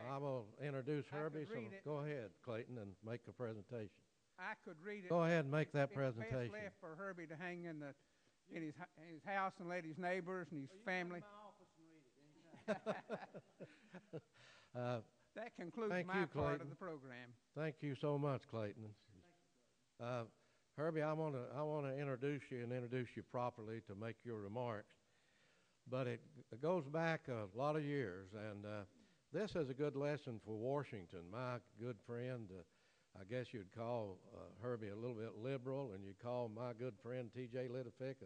Speaker 1: introduce
Speaker 17: I could
Speaker 1: Herbie. So
Speaker 17: read it.
Speaker 1: go ahead, Clayton, and make a presentation.
Speaker 17: I could read it.
Speaker 1: Go ahead and make that
Speaker 17: It's best
Speaker 1: presentation.
Speaker 17: left for Herbie to hang in his house and let his neighbors and his family. That concludes
Speaker 1: Thank
Speaker 17: my
Speaker 1: you,
Speaker 17: part
Speaker 1: Clayton.
Speaker 17: of the program.
Speaker 1: Thank you so much, Clayton. Herbie, I want to introduce you and introduce you properly to make your remarks. But it goes back a lot of years, and this is a good lesson for Washington. My good friend, I guess you'd call Herbie a little bit liberal, and you'd call my good friend T.J. Littlefick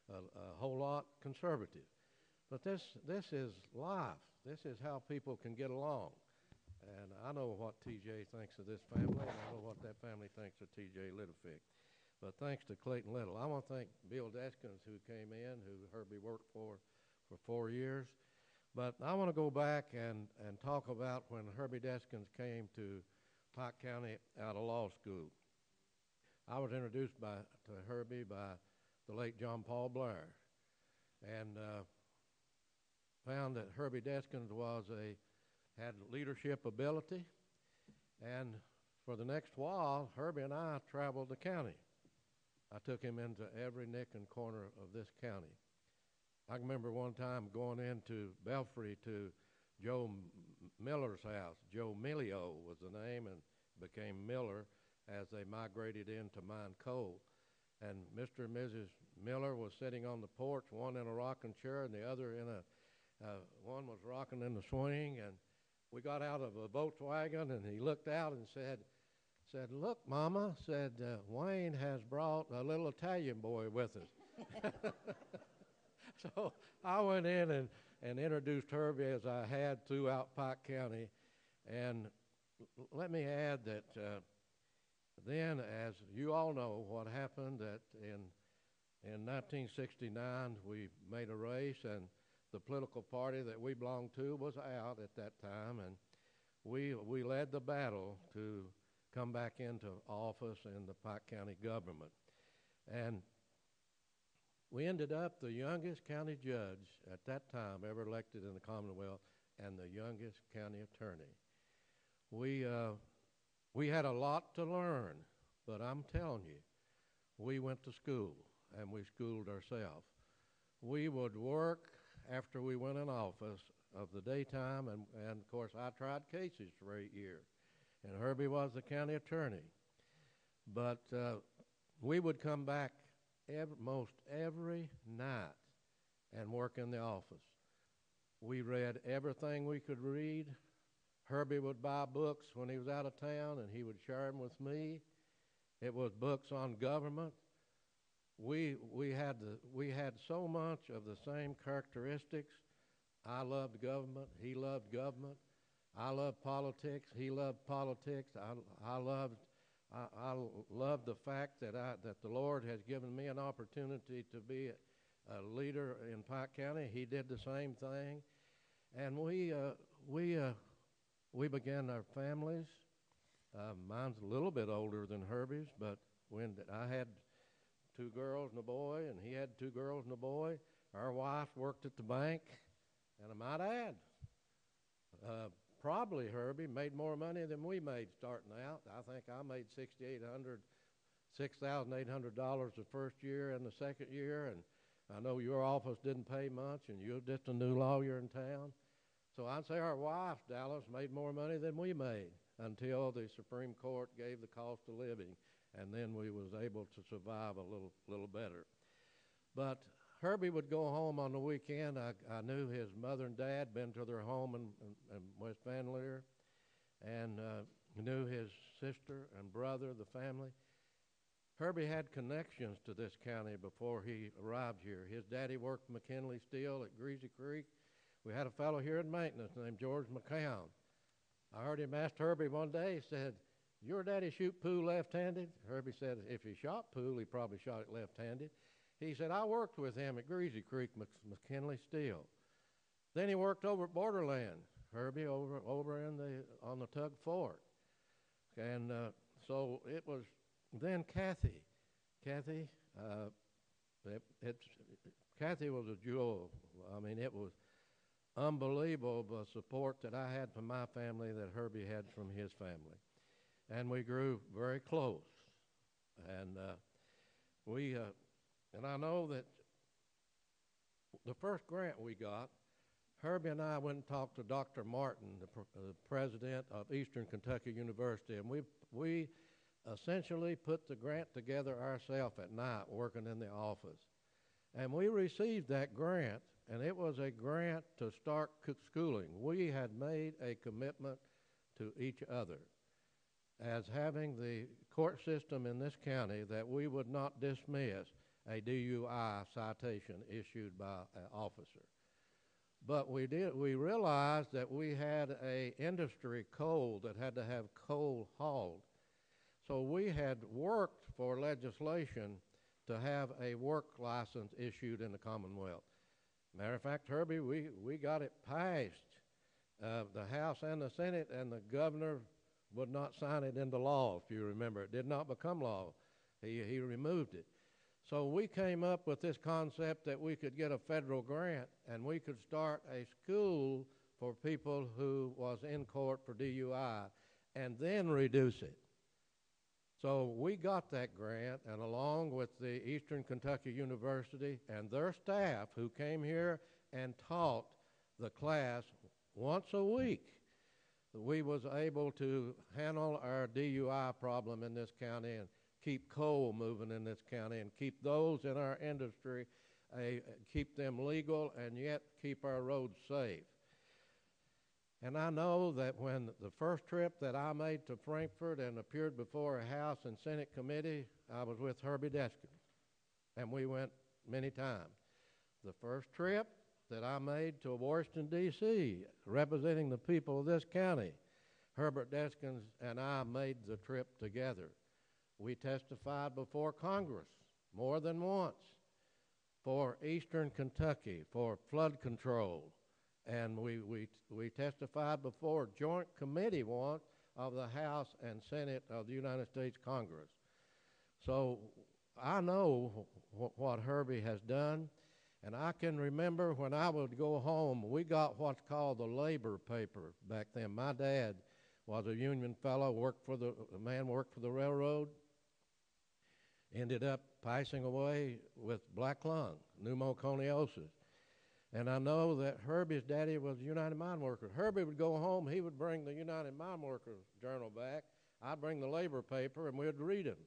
Speaker 1: a whole lot conservative. But this is life. This is how people can get along. And I know what T.J. thinks of this family, and I know what that family thinks of T.J. Littlefick. But thanks to Clayton Little. I want to thank Bill Deskins, who came in, who Herbie worked for 4 years. But I want to go back and talk about when Herbie Deskins came to Pike County out of law school. I was introduced to Herbie by the late John Paul Blair, and found that Herbie Deskins had leadership ability. And for the next while, Herbie and I traveled the county. I took him into every nick and corner of this county. I can remember one time going into Belfry to Joe Miller's house. Joe Millio was the name, and became Miller as they migrated in to mine coal. And Mr. and Mrs. Miller was sitting on the porch, one in a rocking chair and the other one was rocking in the swing. And we got out of a Volkswagen, and he looked out and said, "Look, Mama," said, "Wayne has brought a little Italian boy with us." So I went in and introduced Herbie as I had throughout Pike County. And let me add that then, as you all know, what happened that in 1969 we made a race, and the political party that we belonged to was out at that time, and we led the battle to come back into office in the Pike County government. And we ended up the youngest county judge at that time ever elected in the Commonwealth, and the youngest county attorney. We had a lot to learn, but I'm telling you, we went to school, and we schooled ourselves. We would work after we went in office of the daytime, and of course I tried cases for 8 years, and Herbie was the county attorney. But we would come back most every night and work in the office. We read everything we could read. Herbie would buy books when he was out of town, and he would share them with me. It was books on government. We had so much of the same characteristics. I loved government. He loved government. I loved politics. He loved politics. I loved the fact that the Lord has given me an opportunity to be a leader in Pike County. He did the same thing, and we began our families. Mine's a little bit older than Herbie's, but when I had 2 girls and a boy, and he had 2 girls and a boy, our wife worked at the bank, and I might add, probably Herbie made more money than we made starting out. I think I made $6,800 the first year and the second year, and I know your office didn't pay much, and you're just a new lawyer in town. So I'd say our wife, Dallas, made more money than we made until the Supreme Court gave the cost of living, and then we was able to survive a little better. But Herbie would go home on the weekend. I knew his mother and dad been to their home in West Van Leer, and knew his sister and brother, the family. Herbie had connections to this county before he arrived here. His daddy worked McKinley Steel at Greasy Creek. We had a fellow here in maintenance named George McCown. I heard him ask Herbie one day, he said, "Your daddy shoot pool left-handed?" Herbie said if he shot pool, he probably shot it left-handed. He said, "I worked with him at Greasy Creek, McKinley Steel." Then he worked over at Borderland, Herbie, over on the Tug Fork. And so it was then Kathy. Kathy, Kathy was a jewel. I mean, it was unbelievable the support that I had from my family that Herbie had from his family. And we grew very close. And and I know that the first grant we got, Herbie and I went and talked to Dr. Martin, the president of Eastern Kentucky University, and we essentially put the grant together ourselves at night working in the office. And we received that grant, and it was a grant to start schooling. We had made a commitment to each other as having the court system in this county that we would not dismiss a DUI citation issued by an officer. But we realized that we had a industry coal that had to have coal hauled. So we had worked for legislation to have a work license issued in the Commonwealth. Matter of fact, Herbie, we got it passed, the House and the Senate, and the governor would not sign it into law, if you remember. It did not become law. He removed it. So we came up with this concept that we could get a federal grant and we could start a school for people who was in court for DUI and then reduce it. So we got that grant, and along with the Eastern Kentucky University and their staff who came here and taught the class once a week, we was able to handle our DUI problem in this county and keep coal moving in this county and keep those in our industry, keep them legal and yet keep our roads safe. And I know that when the first trip that I made to Frankfort and appeared before a House and Senate committee, I was with Herbie Deskins, and we went many times. The first trip that I made to Washington, D.C., representing the people of this county, Herbert Deskins and I made the trip together. We testified before Congress more than once for Eastern Kentucky, for flood control. And we testified before joint committee once of the House and Senate of the United States Congress. So I know what Herbie has done, and I can remember when I would go home, we got what's called the labor paper back then. My dad was a union fellow, worked for the railroad, ended up passing away with black lung, pneumoconiosis. And I know that Herbie's daddy was a United Mine Worker. Herbie would go home, he would bring the United Mine Workers Journal back. I'd bring the labor paper, and we'd read them.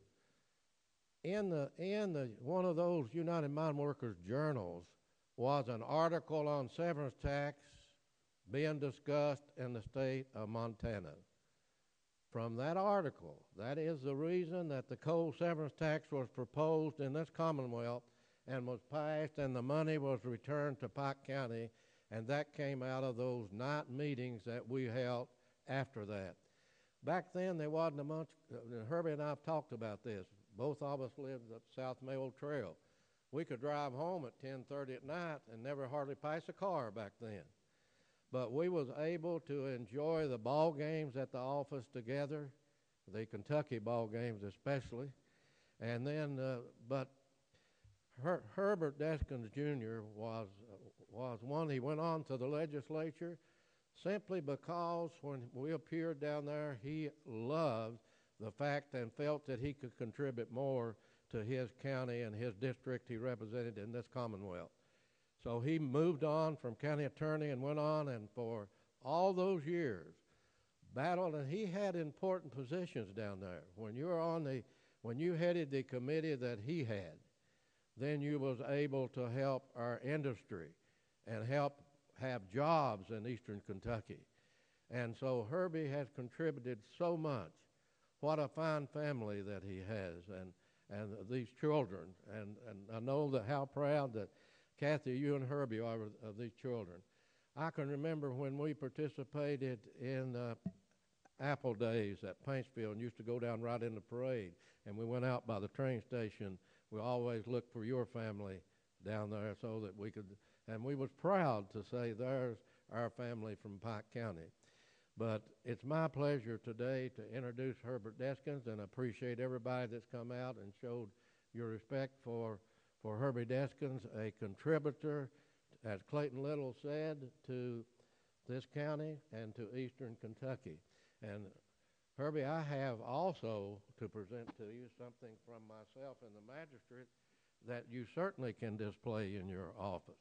Speaker 1: In one of those United Mine Workers journals was an article on severance tax being discussed in the state of Montana. From that article, that is the reason that the coal severance tax was proposed in this Commonwealth and was passed, and the money was returned to Pike County, and that came out of those night meetings that we held after that. Back then, there wasn't a much, Herbie and I have talked about this. Both of us lived at South Mayold Trail. We could drive home at 10:30 at night and never hardly pass a car back then. But we was able to enjoy the ball games at the office together, the Kentucky ball games especially. And then, but Herbert Deskins Jr. was one. He went on to the legislature simply because when we appeared down there, he loved the fact and felt that he could contribute more to his county and his district he represented in this Commonwealth. So he moved on from county attorney and went on, and for all those years battled, and he had important positions down there. When you headed the committee that he had, then you was able to help our industry and help have jobs in Eastern Kentucky. And so Herbie has contributed so much. What a fine family that he has, and these children. And I know that how proud that Kathy, you and Herbie are of these children. I can remember when we participated in Apple Days at Paintsville and used to go down right in the parade, and we went out by the train station. We always looked for your family down there so that we could and we was proud to say there's our family from Pike County. But it's my pleasure today to introduce Herbert Deskins, and appreciate everybody that's come out and showed your respect for Herbie Deskins, a contributor, as Clayton Little said, to this county and to Eastern Kentucky. And Herbie, I have also to present to you something from myself and the magistrate that you certainly can display in your office.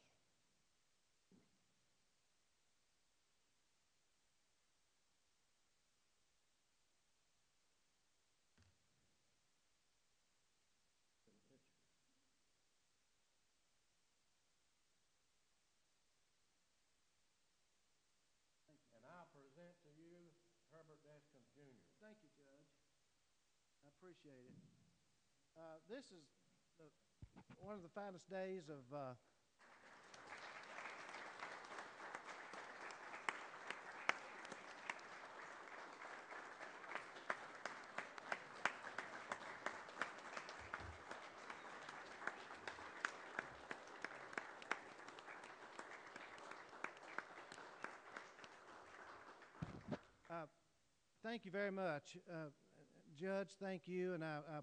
Speaker 1: And I present to you Herbert Deskins, Jr.
Speaker 18: Thank you, Judge. I appreciate it. This is one of the finest days of thank you very much. Judge, thank you, and I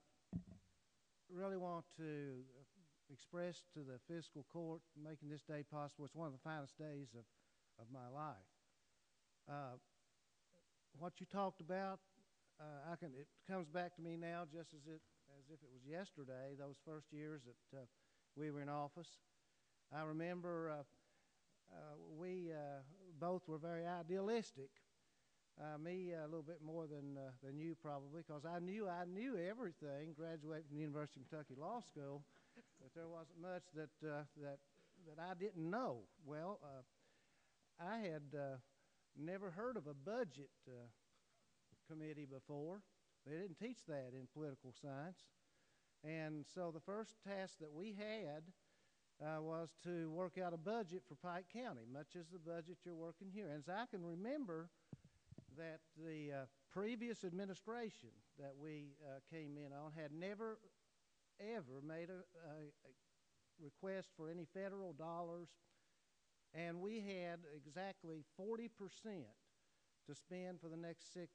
Speaker 18: really want to express to the fiscal court making this day possible. It's one of the finest days of my life. What you talked about, it comes back to me now just as if it was yesterday, those first years that we were in office. I remember we both were very idealistic. Me a little bit more than you probably, because I knew everything, graduated from the University of Kentucky Law School, but there wasn't much that I didn't know. Well, I had never heard of a budget committee before. They didn't teach that in political science. And so the first task that we had was to work out a budget for Pike County, much as the budget you're working here. And as I can remember, that the previous administration that we came in on had never, ever made a request for any federal dollars, and we had exactly 40% to spend for the next 6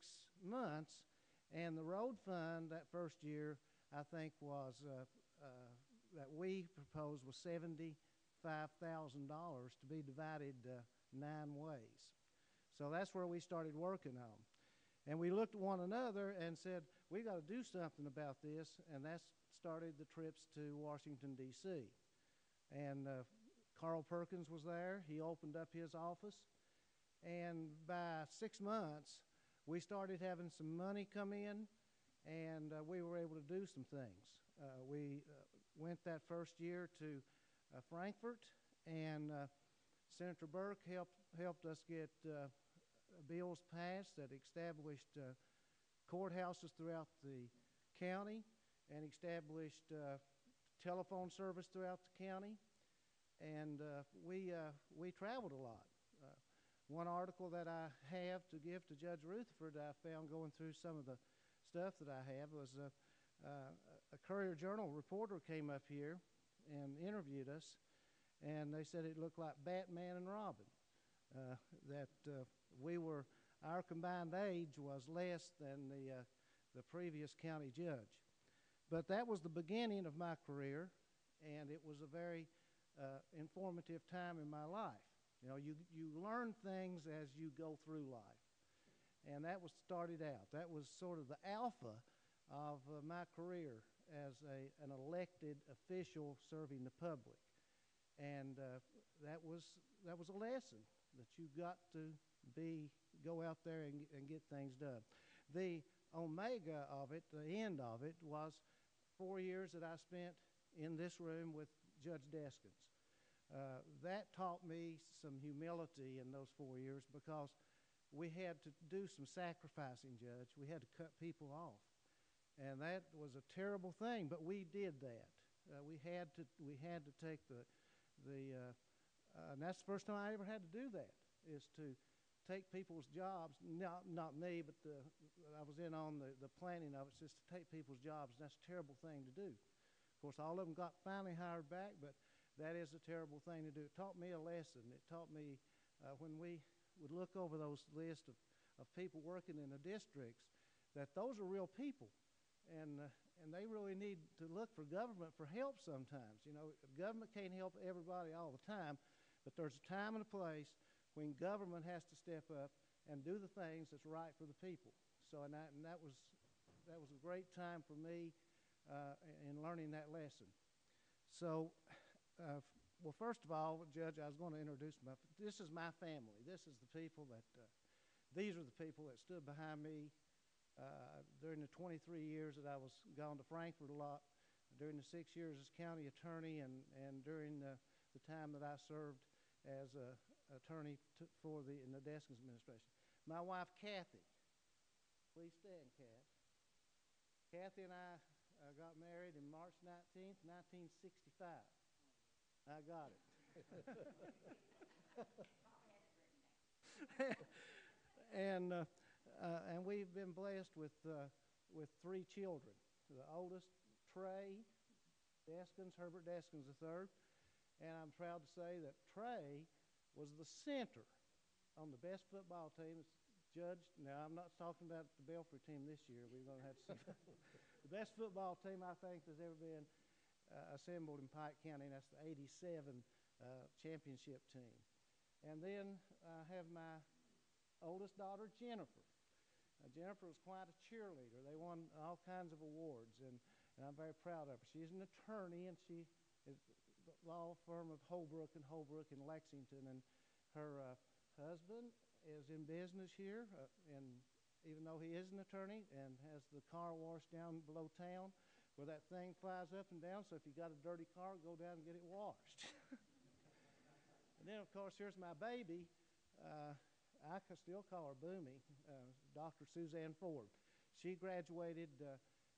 Speaker 18: months, and the road fund that first year, I think, was that we proposed was $75,000 to be divided 9 ways. So that's where we started working on. And we looked at one another and said, we got to do something about this, and that started the trips to Washington, D.C. And Carl Perkins was there. He opened up his office. And by 6 months, we started having some money come in, and we were able to do some things. We went that first year to Frankfort, and Senator Burke helped us get bills passed that established courthouses throughout the county and established telephone service throughout the county. And we traveled a lot. One article that I have to give to Judge Rutherford that I found going through some of the stuff that I have was a Courier-Journal reporter came up here and interviewed us, and they said it looked like Batman and Robin. That our combined age was less than the previous county judge. But that was the beginning of my career, and it was a very informative time in my life. You know, you learn things as you go through life, and that was started out. That was sort of the alpha of my career as an elected official serving the public, and that was a lesson that you've got to go out there and get things done. The omega of it, the end of it, was 4 years that I spent in this room with Judge Deskins. That taught me some humility in those 4 years, because we had to do some sacrificing, Judge. We had to cut people off, and that was a terrible thing, but we did that. We had to take and that's the first time I ever had to do that, is to take people's jobs. Not me, but I was in on the planning of it. Just to take people's jobs, and that's a terrible thing to do. Of course, all of them got finally hired back, but that is a terrible thing to do. It taught me a lesson. It taught me when we would look over those lists of people working in the districts, that those are real people. And they really need to look for government for help sometimes. You know, government can't help everybody all the time, but there's a time and a place when government has to step up and do the things that's right for the people. So, and that was a great time for me in learning that lesson. So, well, first of all, Judge, I was going to introduce this is my family. This is the people that, these are the people that stood behind me during the 23 years that I was gone to Frankfort a lot, during the 6 years as county attorney, and during the time that I served as attorney in the Deskins administration. My wife, Kathy. Please stand, Kat. Kathy and I got married in March 19th, 1965. I got it. And we've been blessed with 3 children. The oldest, Trey Deskins, Herbert Deskins III. And I'm proud to say that Trey was the center on the best football team. Judge, now I'm not talking about the Belfry team this year. We're going to have to see the best football team I think has ever been assembled in Pike County, and that's the '87 championship team. And then I have my oldest daughter, Jennifer. Jennifer was quite a cheerleader. They won all kinds of awards, and I'm very proud of her. She's an attorney, and she is the law firm of Holbrook in Lexington, and her husband is in business here, and even though he is an attorney, and has the car wash down below town where that thing flies up and down, so if you got a dirty car, go down and get it washed. And then, of course, here's my baby. I can still call her Boomy, Dr. Suzanne Ford. She graduated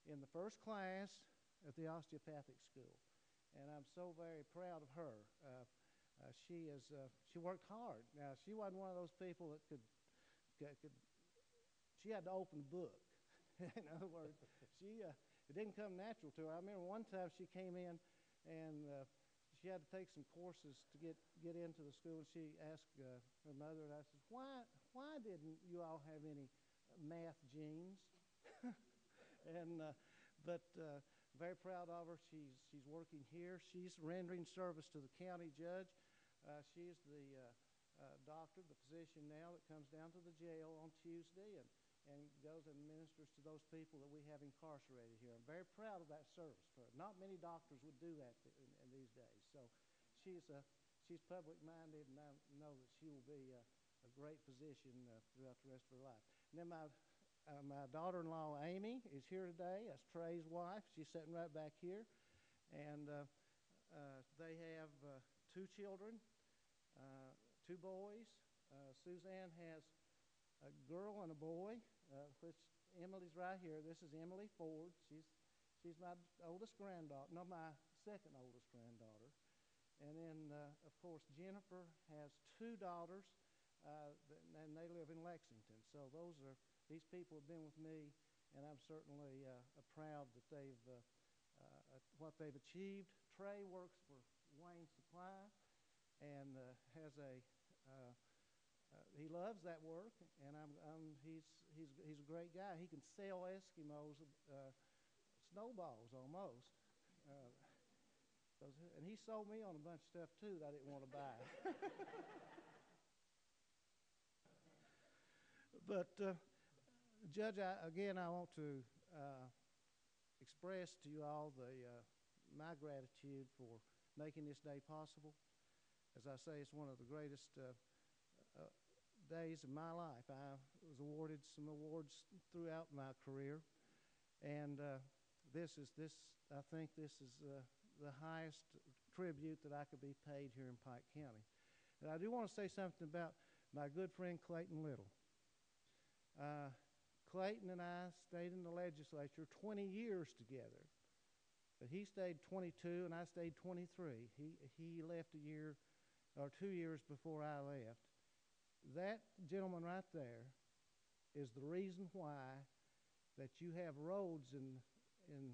Speaker 18: in the first class at the osteopathic school, and I'm so very proud of her. She worked hard. Now, she wasn't one of those people that could she had to open the book. In other words, it didn't come natural to her. I remember one time she came in and she had to take some courses to get into the school, and she asked her mother, and I said, why didn't you all have any math genes? But very proud of her. She's working here. She's rendering service to the county judge. She's the doctor, the physician now that comes down to the jail on Tuesday and goes and ministers to those people that we have incarcerated here. I'm very proud of that service for her. Not many doctors would do that in these days. So she's public-minded, and I know that she will be a great physician throughout the rest of her life. And then my daughter-in-law, Amy, is here today. That's Trey's wife. She's sitting right back here. And they have 2 children, 2 boys. Suzanne has a girl and a boy, which Emily's right here. This is Emily Ford. She's my oldest granddaughter, no, my second oldest granddaughter. And then, of course, Jennifer has 2 daughters, and they live in Lexington. So these people have been with me, and I'm certainly proud that what they've achieved. Trey works for Wayne Supply, and he loves that work, and he's a great guy. He can sell Eskimos snowballs almost. And he sold me on a bunch of stuff too that I didn't want to buy. But Judge, I want to express to you all my gratitude for making this day possible. As I say, it's one of the greatest days of my life. I was awarded some awards throughout my career, and I think this is the highest tribute that I could be paid here in Pike County. And I do want to say something about my good friend Clayton Little. Clayton and I stayed in the legislature 20 years together, but he stayed 22 and I stayed 23. He left a year or 2 years before I left. That gentleman right there is the reason why that you have roads in the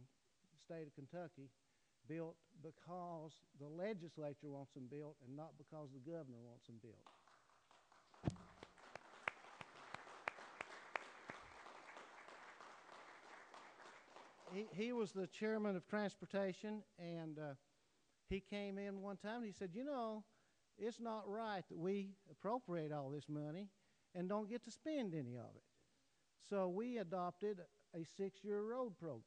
Speaker 18: state of Kentucky built because the legislature wants them built and not because the governor wants them built. He was the chairman of transportation, and he came in one time and he said, you know, it's not right that we appropriate all this money and don't get to spend any of it. So we adopted a 6-year road program.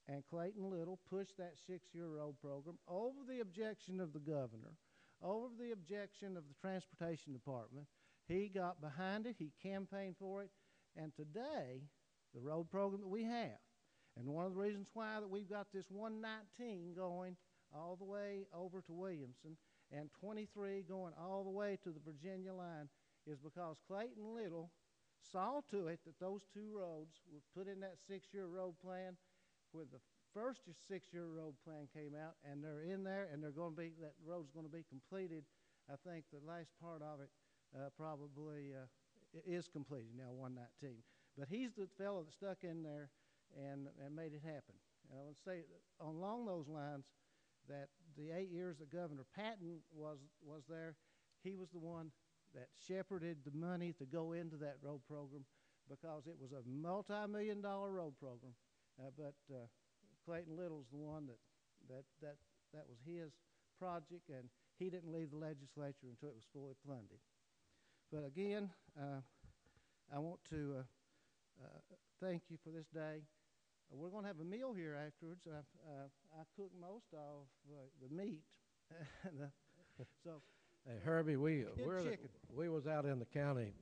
Speaker 18: And Clayton Little pushed that 6-year road program over the objection of the governor, over the objection of the transportation department. He got behind it, he campaigned for it, and today, the road program that we have, and one of the reasons why that we've got this 119 going all the way over to Williamson and 23 going all the way to the Virginia line is because Clayton Little saw to it that those two roads were put in that 6-year road plan when the first 6-year road plan came out, and they're in there, and they're going to be, that road's going to be completed. I think the last part of it probably is completed now, 119. But he's the fellow that stuck in there and made it happen. And I would say along those lines that the 8 years that Governor Patton was there, he was the one that shepherded the money to go into that road program because it was a multi-million-dollar road program. But Clayton Little's the one that was his project, and he didn't leave the legislature until it was fully funded. But again, I want to thank you for this day. We're going to have a meal here afterwards. I cooked most of the meat. So,
Speaker 1: hey, Herbie, we
Speaker 18: chicken.
Speaker 1: was out in the county.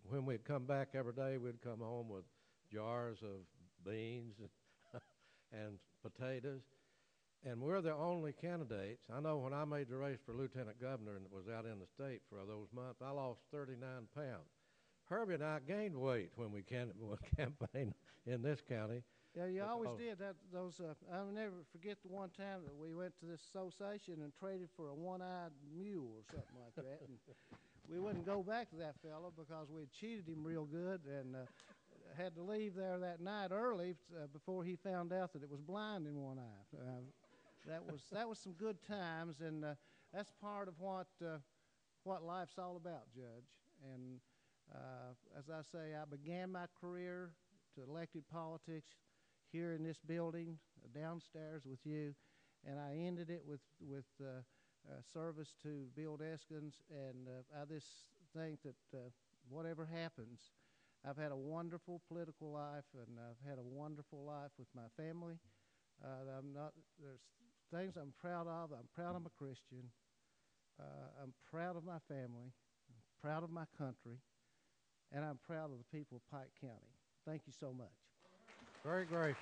Speaker 1: When we'd come back every day, we'd come home with jars of beans and potatoes. And we're the only candidates. I know when I made the race for lieutenant governor and was out in the state for those months, I lost 39 pounds. Herbie and I gained weight when we campaigned in this county.
Speaker 18: Yeah, you always did. I'll never forget the one time that we went to this association and traded for a one-eyed mule or something like that. And we wouldn't go back to that fellow because we had cheated him real good and had to leave there that night early before he found out that it was blind in one eye. That was some good times, and that's part of what life's all about, Judge. And as I say, I began my career to elected politics here in this building, downstairs with you, and I ended it with service to Bill Deskins, and I just think that whatever happens, I've had a wonderful political life, and I've had a wonderful life with my family. There's things I'm proud of. I'm proud I'm a Christian. I'm proud of my family. I'm proud of my country, and I'm proud of the people of Pike County. Thank you so much.
Speaker 1: Very gracious.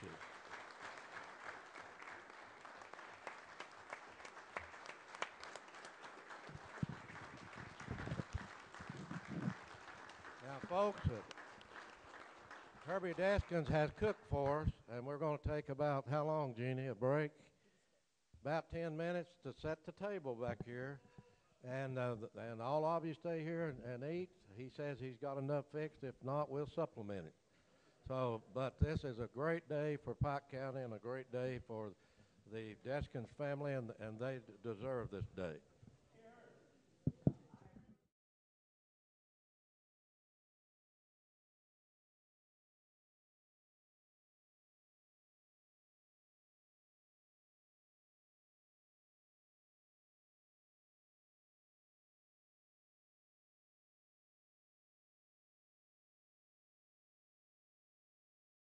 Speaker 1: Now, folks, Herbie Deskins has cooked for us, and we're going to take about, how long, Jeannie, a break? About 10 minutes to set the table back here. And all of you stay here and eat. He says he's got enough fixed. If not, we'll supplement it. So, but this is a great day for Pike County and a great day for the Deskins family, and they deserve this day.